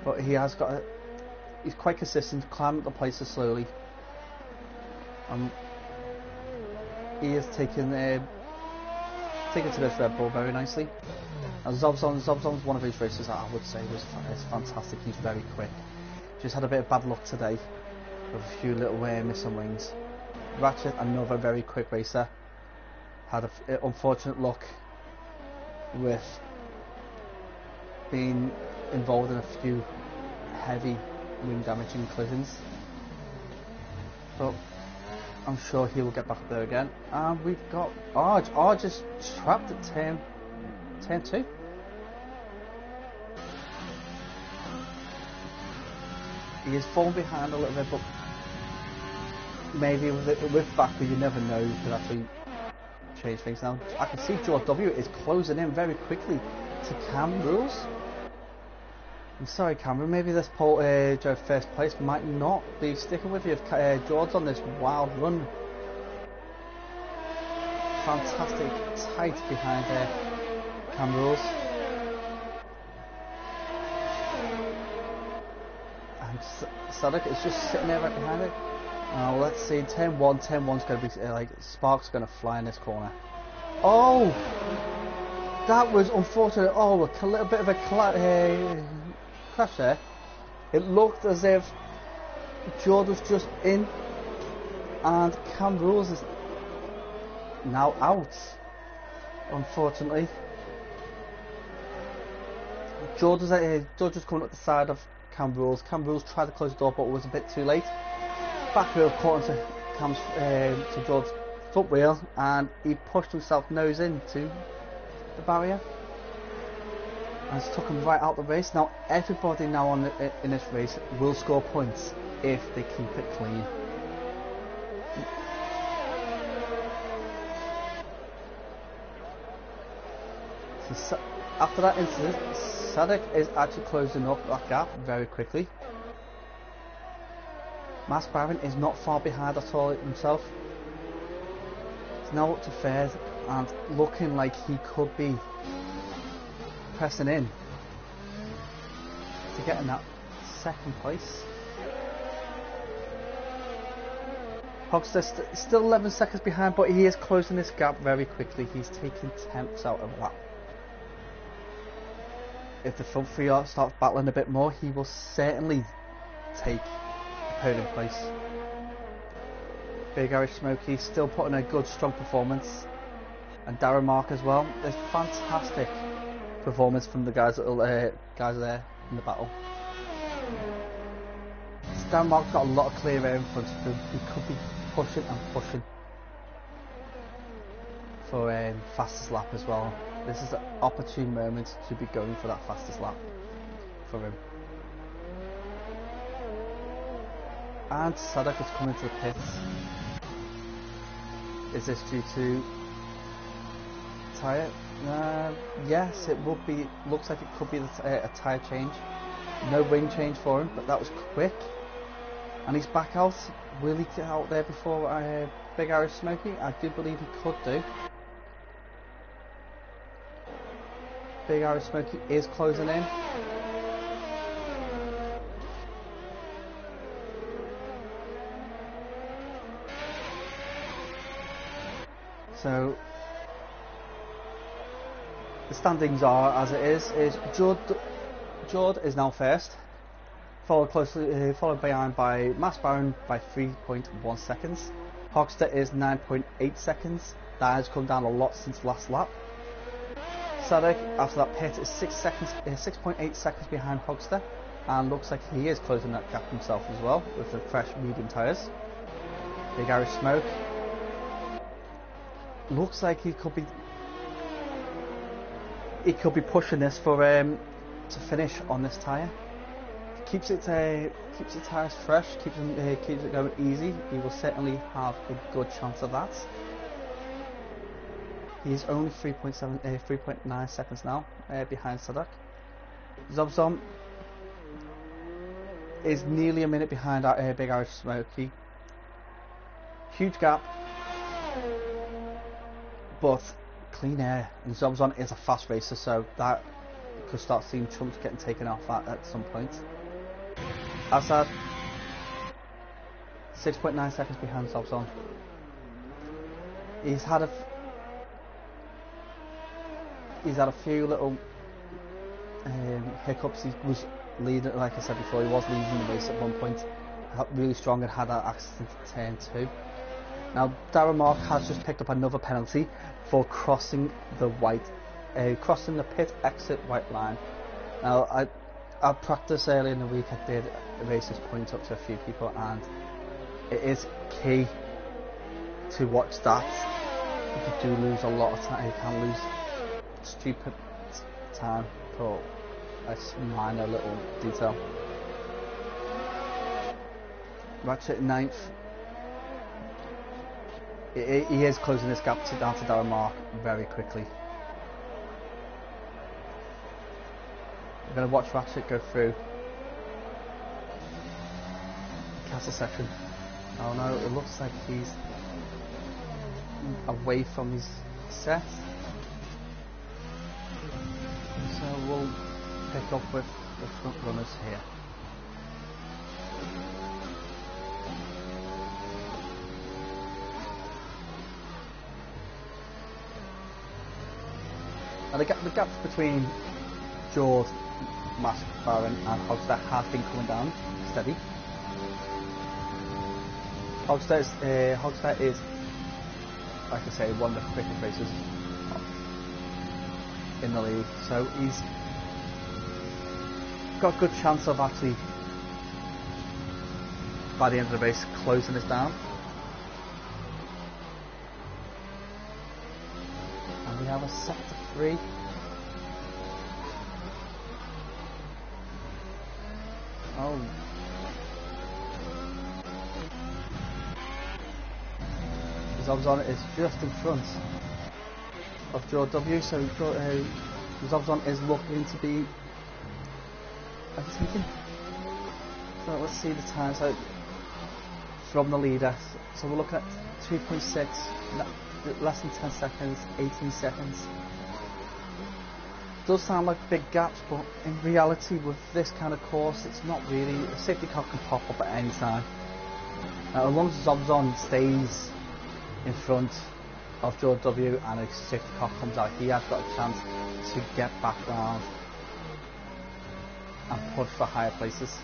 but he's quite consistent, climbing up the places slowly. He is taking to this Red Bull very nicely. And Zobzon's one of his races that I would say is fantastic. He's very quick. Just had a bit of bad luck today with a few little missing wings. Ratchet, another very quick racer, had unfortunate luck with being involved in a few heavy wing damaging collisions, but I'm sure he will get back up there again. And we've got Arj. Arj is trapped at turn 2. He is falling behind a little bit, but maybe with Baku you never know, you could actually change things now. I can see George W is closing in very quickly to Cam Rules. I'm sorry Cameron, maybe this Joe first place might not be sticking with you if George's on this wild run. Fantastic, tight behind Cam Rules. And Sadek is just sitting there right behind it. Now let's see, turn 1's going to be like Spark's going to fly in this corner. Oh! That was unfortunate. Oh, a little bit of a crash there. It looked as if George was just in, and Cam Rules is now out. Unfortunately, George was coming up the side of Cam Rules. Cam Rules tried to close the door, but it was a bit too late. Back wheel caught into to George's front wheel, and he pushed himself nose into the barrier, and it's took him right out the race. Now everybody now in this race will score points if they keep it clean. So after that incident, Sadek is actually closing up that gap very quickly. Mas Baron is not far behind at all himself. He's now up to third and looking like he could be pressing in to get in that second place. Hogster still 11 seconds behind, but he is closing this gap very quickly. He's taking tenths out of that. If the front three start battling a bit more, he will certainly take the podium place. Big Irish Smokey still putting a good strong performance, and Darren Mark as well. There's fantastic performance from the guys there in the battle. Darren Mark's got a lot of clear air in front of him. He could be pushing for fastest lap as well. This is an opportune moment to be going for that fastest lap for him. And Sadek is coming to the pits. Is this due to tyre? Yes, it would be. Looks like it could be a tyre change. No wing change for him, but that was quick. And he's back out. Will he get out there before Big Irish Smokey? I do believe he could do. Big Irish Smokey is closing in. So the standings are as it is Jord is now first, followed behind by Mas Baron by 3.1 seconds. Hogster is 9.8 seconds. That has come down a lot since last lap. Sadek after that pit is 6.8 seconds behind Hogster, and looks like he is closing that gap himself as well with the fresh medium tyres. Big Irish Smoke looks like he could be pushing this for to finish on this tyre. Keeps the tyres fresh, keeps it going easy. He will certainly have a good chance of that. He's only 3.9 seconds now behind Sadak. Zobzom is nearly a minute behind our Big Irish Smokey. Huge gap, but clean air. And Zobzon is a fast racer, so that could start seeing chunks getting taken off at some point. Assad 6.9 seconds behind Zobzon. He's had a few little hiccups. He was leading, like I said before, he was leading the race at one point, really strong, and had that accident at turn 2. Now Darren Mark has just picked up another penalty for crossing the pit exit white line. Now I practiced earlier in the week. I did race this point up to a few people, and it is key to watch that. You do lose a lot of time. You can lose stupid time for a minor little detail. Ratchet 9th. He is closing this gap down to Darren Mark very quickly. We're going to watch Ratchet go through the castle section. Oh no, it looks like he's away from his set. So we'll pick up with the front runners here. And the gaps between George, McLaren and Hogstad have been coming down steady. Hogstad is, like I say, one of the quickest racers in the league, so he's got a good chance of actually, by the end of the race, closing this down. And we have a sector 3. Oh. Zobzon is just in front of George W, so Zobzon is looking to be overtaken. So let's see the time. So from the leader, so we're looking at 2.6, less than 10 seconds, 18 seconds. Does sound like big gaps, but in reality with this kind of course it's not really. A safety car can pop up at any time. As long as Zobzon stays in front of George W and a safety car comes out, he has got a chance to get back round and push for higher places.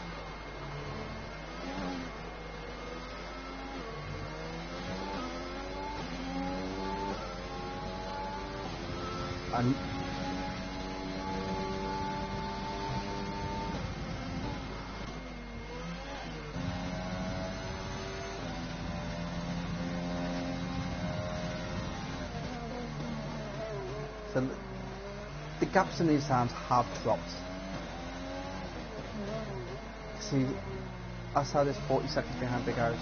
And so the gaps in these times have dropped. See, Assad is 40 seconds behind Big Irish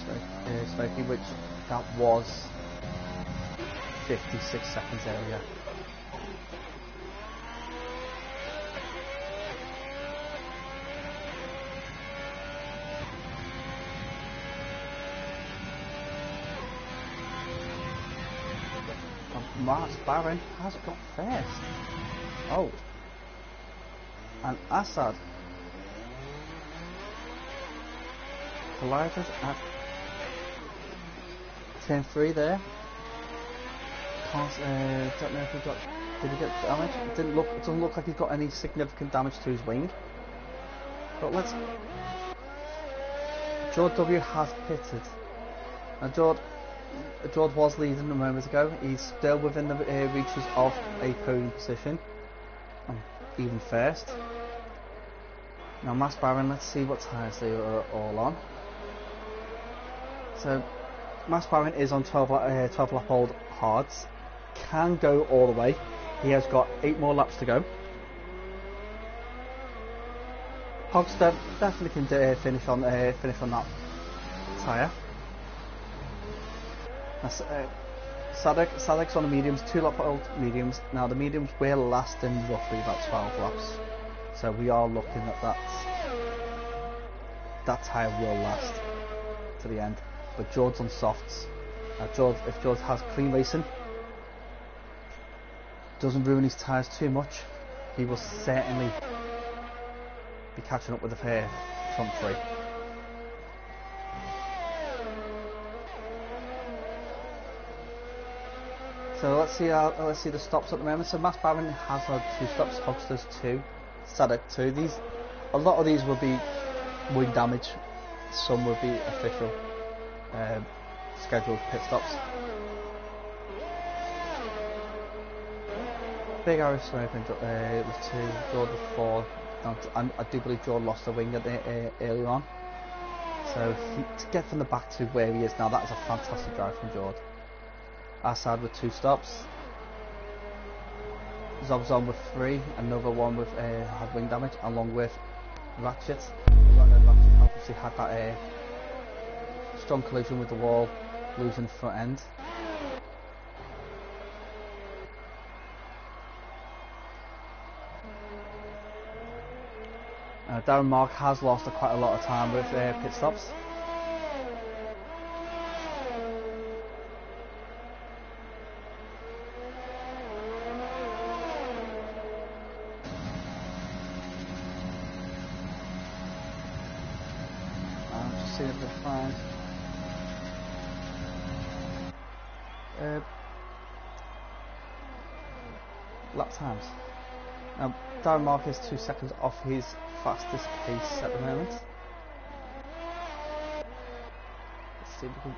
Smokey, which that was 56 seconds earlier. Mark Barron has got first. Oh, and Assad collided at turn 3 there. Don't know if he got. Did he get damage? It doesn't look like he's got any significant damage to his wing. But let's. George W has pitted. Now George was leading a moment ago. He's still within the reaches of a podium position, even first. Now Mass Baron, let's see what tyres they are all on. So Mass Baron is on 12 lap old hards, can go all the way. He has got 8 more laps to go. Hogstad definitely can finish on that tyre. Sadek's on the mediums, 2 lap old mediums. Now the mediums will last in roughly about 12 laps, so we are looking at that tyre will last to the end. But George's on softs. Now if George has clean racing, doesn't ruin his tyres too much, he will certainly be catching up with the front 3. So let's see the stops at the moment. So Mass Baron has had 2 stops, Hogstad's 2, Sadek 2. A lot of these will be wing damage, some will be official scheduled pit stops. Big Irish Smoking was 2, George was 4, and I do believe George lost a wing at earlier on. So to get from the back to where he is now, that is a fantastic drive from George. Assad with 2 stops, Zobzon with 3, another one with had wing damage, along with Ratchet. Ratchet obviously had that strong collision with the wall, losing the front end. Darren Mark has lost quite a lot of time with pit stops. See if they find. lap times. Now, Darren Mark is 2 seconds off his fastest pace at the moment. Let's see if we can...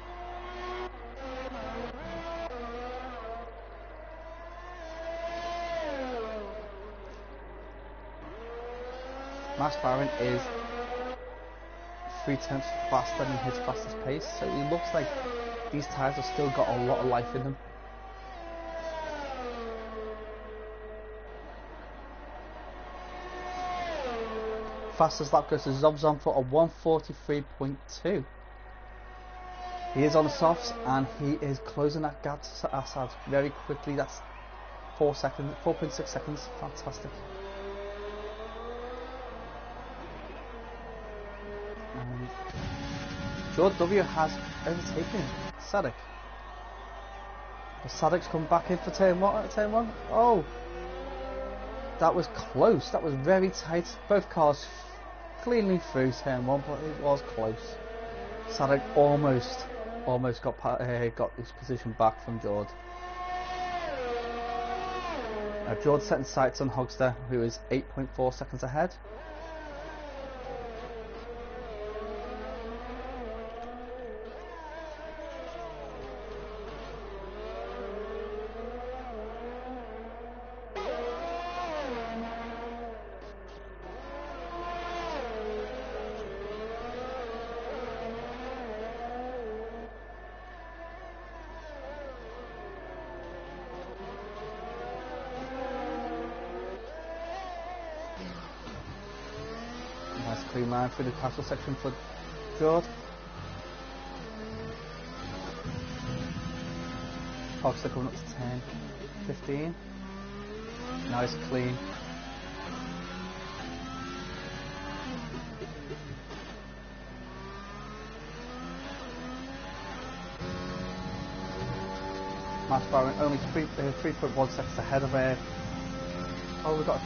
Max Byron is 3/10 faster than his fastest pace, so it looks like these tyres have still got a lot of life in them. Fastest lap goes to Zobzon for a 1:43.2. He is on the softs and he is closing that gap to Assad very quickly. That's 4.6 seconds. Fantastic. And George W has overtaken Sadek. Sadek's come back in for turn one. Oh, that was close. That was very tight. Both cars cleanly through turn one, but it was close. Sadek almost got his position back from George. Now George setting sights on Hogster, who is 8.4 seconds ahead. Nice clean line through the castle section for George. Hogster coming up to 10, 15. Nice clean. Max Byron only 3.1 seconds ahead of her. Oh, we've got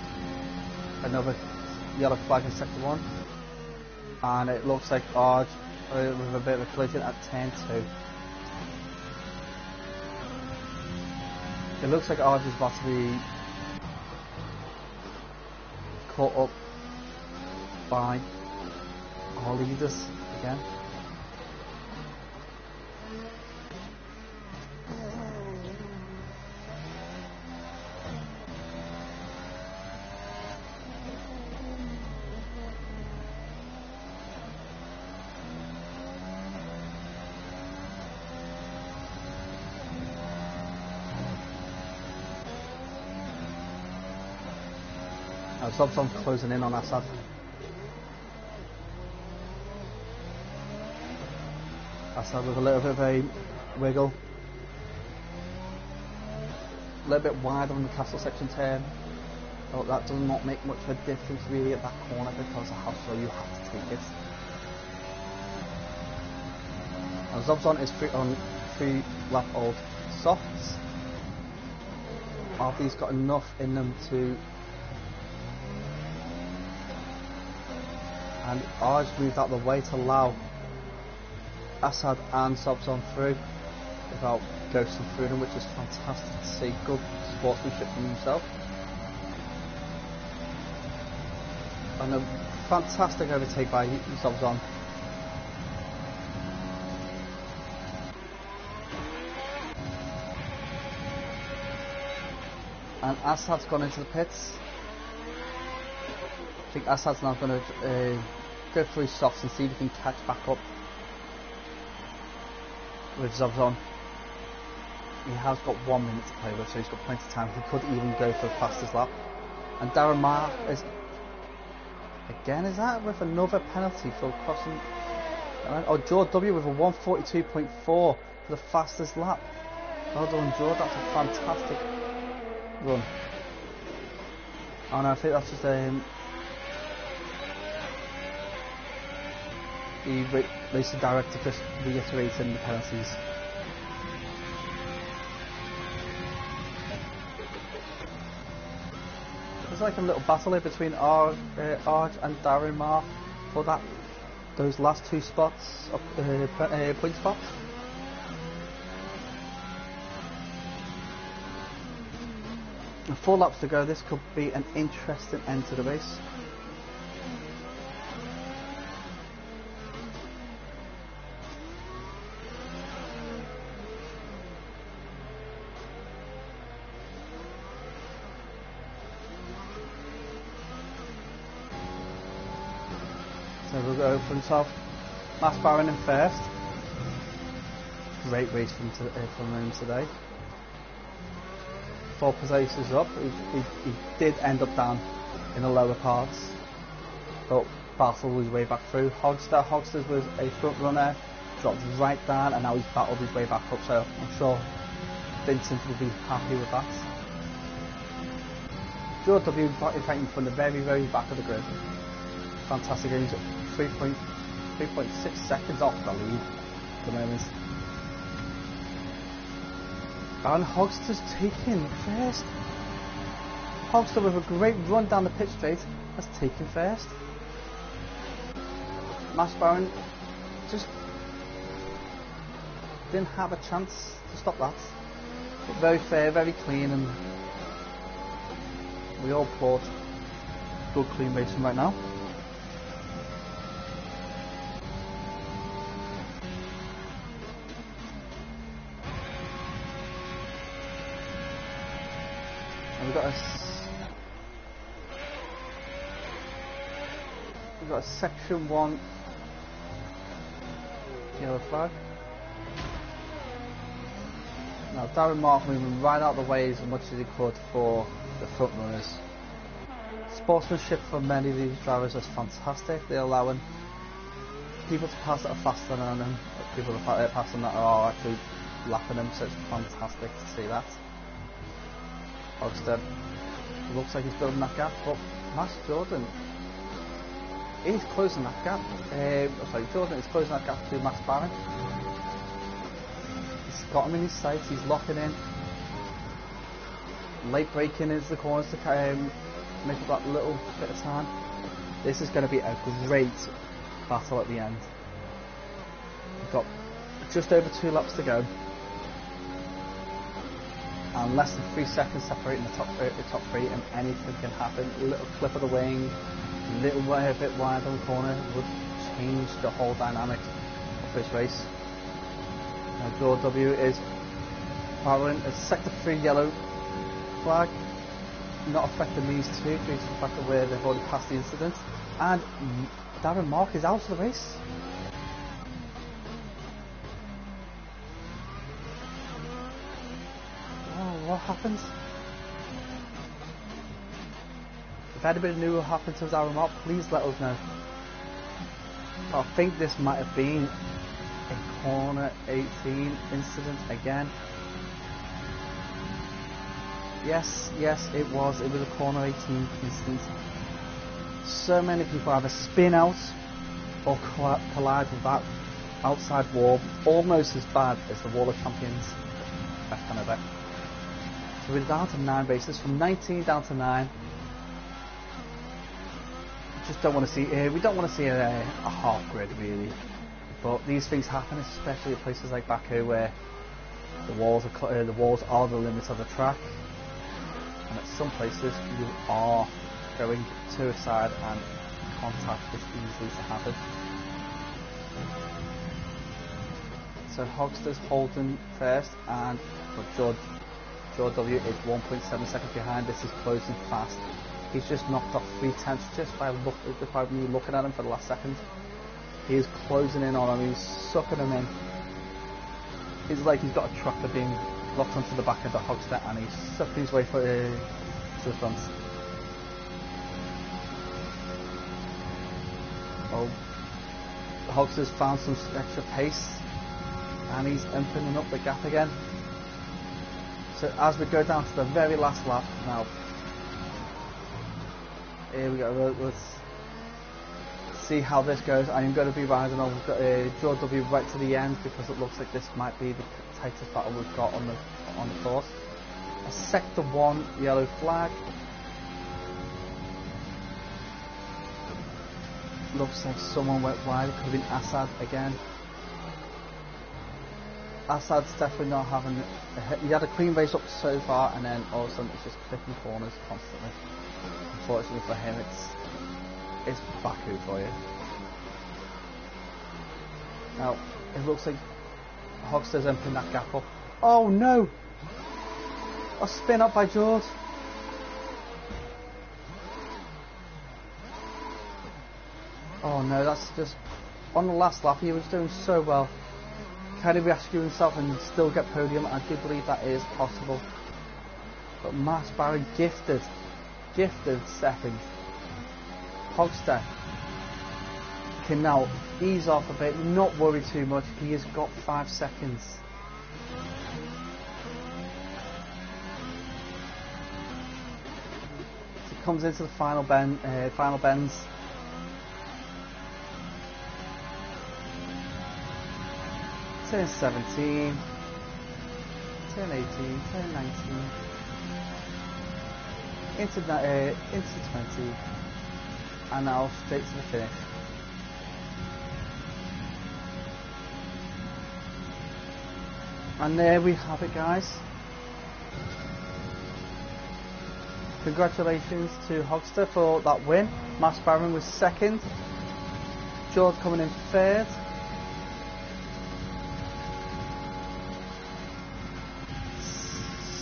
another yellow flag in sector 1. And it looks like Arj with a bit of a collision at 10-2. It looks like Arj is about to be caught up by our leaders again. Zobzon closing in on Assad. Assad with a little bit of a wiggle. A little bit wide on the castle section turn. Oh, that does not make much of a difference really at that corner because of how slow you have to take it. Now Zobzon is on 3 lap old softs. Are these got enough in them to... And Arj moved out of the way to allow Assad and Zobzon through without ghosting through them, which is fantastic to see. Good sportsmanship from himself. And a fantastic overtake by Zobzon. And Assad's gone into the pits. I think Assad's now going to go through his softs and see if he can catch back up with Zobzon. He has got 1 minute to play with, so he's got plenty of time. He could even go for the fastest lap. And Darren Marr is again, is that with another penalty for crossing? Oh, George W with a 1:42.4 for the fastest lap. Well done, George. That's a fantastic run. Oh no, I think that's just the racing director just reiterating the penalties. There's like a little battle here between Arj and Darren Marr for those last 2 spots, point spots. And 4 laps to go. This could be an interesting end to the race. So we'll go from top. Max Barron in first. Great race from him today. 4 positions up. He did end up down in the lower parts, but battled his way back through. Hogsters was a front runner, dropped right down, and now he's battled his way back up. So I'm sure Vincent will be happy with that. George W fighting from the very back of the grid. Fantastic. He's 3.6 seconds off the lead at the moment. And Hogster's taking first. Hogster with a great run down the pit straight has taken first. Max Barron just didn't have a chance to stop that. But very fair, very clean, and we all applaud good clean racing right now. We've got a section 1 yellow flag. Now Darren Mark moving right out of the way as much as he could for the front runners. Sportsmanship for many of these drivers is fantastic. They're allowing people to pass that are faster than them, people to pass them that are actually lapping them, so it's fantastic to see that. Hogster looks like he's building that gap, but Max Jordan is closing that gap. Jordan is closing that gap to Max Barron. He's got him in his sights, he's locking in. Late braking into the corners to make up that little bit of time. This is going to be a great battle at the end. We've got just over 2 laps to go. And less than 3 seconds separating the top 3, and anything can happen. A little clip of the wing, a little bit wide on the corner would change the whole dynamic of this race. Now George W is following a sector 3 yellow flag, not affecting these two due to the fact that they've already passed the incident. And Darren Mark is out of the race. What happened? If anybody knew what happened to Darren Mark, please let us know. I think this might have been a corner 18 incident again. Yes, it was. It was a corner 18 incident. So many people either spin out or collide with that outside wall, almost as bad as the Wall of Champions back on it. So we're down to 9 races, from 19 down to 9. Just don't want to see. We don't want to see a half grid really, but these things happen, especially at places like Baku where the walls are the limit of the track, and at some places you are going to a side and contact is easy to happen. So Hogster's holding first, and George W is 1.7 seconds behind. This is closing fast. He's just knocked off 3/10 just by me looking at him for the last second. He is closing in on him. He's sucking him in. It's like he's got a tractor being locked onto the back of the Hogster, and he's sucking his way to the front. Oh, the Hogster's found some extra pace, and he's opening up the gap again. So as we go down to the very last lap now, here we go. Let's see how this goes. I am going to be riding on George W right to the end because it looks like this might be the tightest battle we've got on the course. A sector 1 yellow flag. Looks like someone went wide. It could have been Assad again. Assad's definitely not having. He had a clean race up so far, and then all of a sudden it's just clicking corners constantly. Unfortunately for him, it's Baku for you. Now it looks like Hogster's opening that gap up. Oh no! A spin up by George. Oh no, that's just on the last lap. He was doing so well. Can he rescue himself and still get podium? I do believe that is possible. But Max Barry gifted second. Hogster can now ease off a bit, not worry too much. He has got 5 seconds. He comes into the final bends. Turn 17, turn 18, turn 19, into 20, and now straight to the finish. And there we have it, guys. Congratulations to Hogster for that win. Max Barron was second, George coming in third.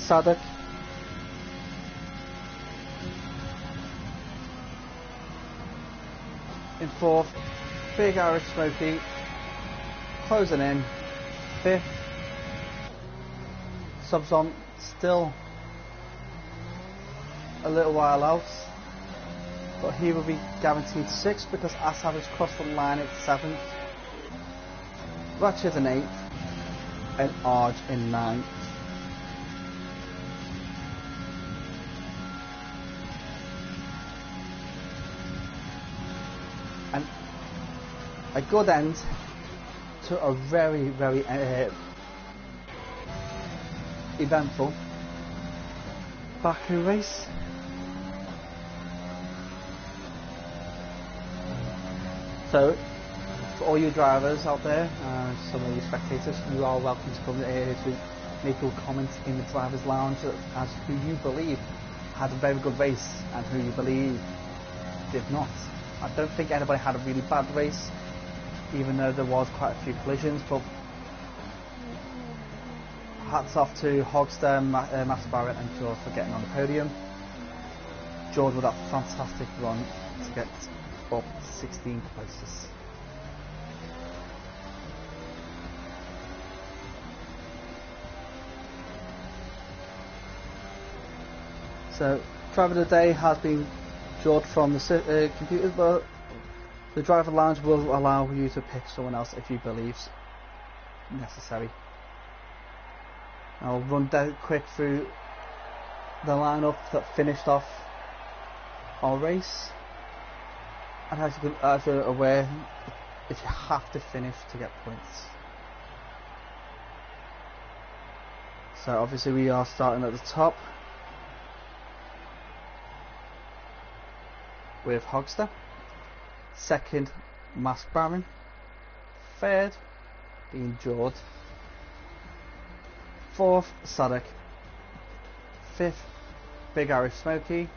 Sadek in fourth, Big Irish Smoky closing in fifth. Subs on still a little while out, but he will be guaranteed sixth because Assad has crossed the line at seventh, Ratchet in eighth, and Arj in ninth. And a good end to a very, very eventful Baku race. So, for all you drivers out there, some of you spectators, you are welcome to come here to make your comments in the drivers' lounge as who you believe had a very good race and who you believe did not. I don't think anybody had a really bad race, even though there was quite a few collisions, but hats off to Hogster, Max Barrett and George for getting on the podium. George with that fantastic run to get up 16 places. So, driver of the day has been George from the computers, but the driver lounge will allow you to pick someone else if you believe necessary. I'll run down quick through the lineup that finished off our race. And as you're aware, if you have to finish to get points. So obviously we are starting at the top with Hogster, second Mask Baron, third being George, fourth Sadek, fifth Big Irish Smoky,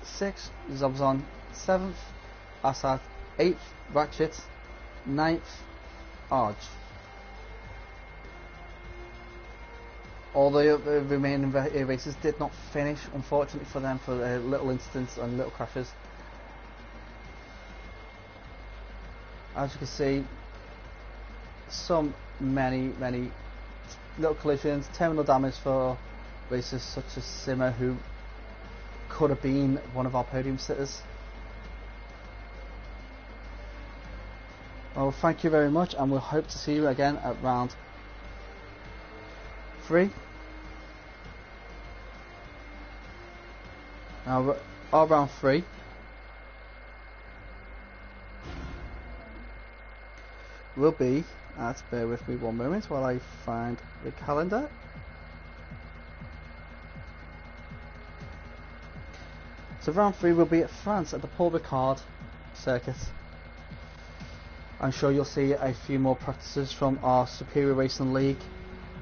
sixth Zobzon, seventh Assad, eighth Ratchet, ninth Arj. All the remaining races did not finish, unfortunately for them, for little incidents and little crashes. As you can see, many little collisions, terminal damage for racers such as Simmer, who could have been one of our podium sitters. Well, thank you very much, and we'll hope to see you again at round 3. Now, our round 3 will be, bear with me one moment while I find the calendar. So round 3 will be at France at the Paul Ricard circuit. I'm sure you'll see a few more practices from our Superior Racing League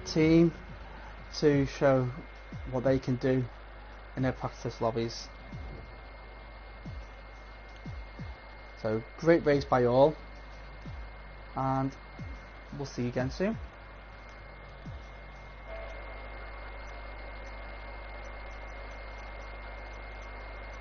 team to show what they can do in their practice lobbies. So great race by all, and we'll see you again soon.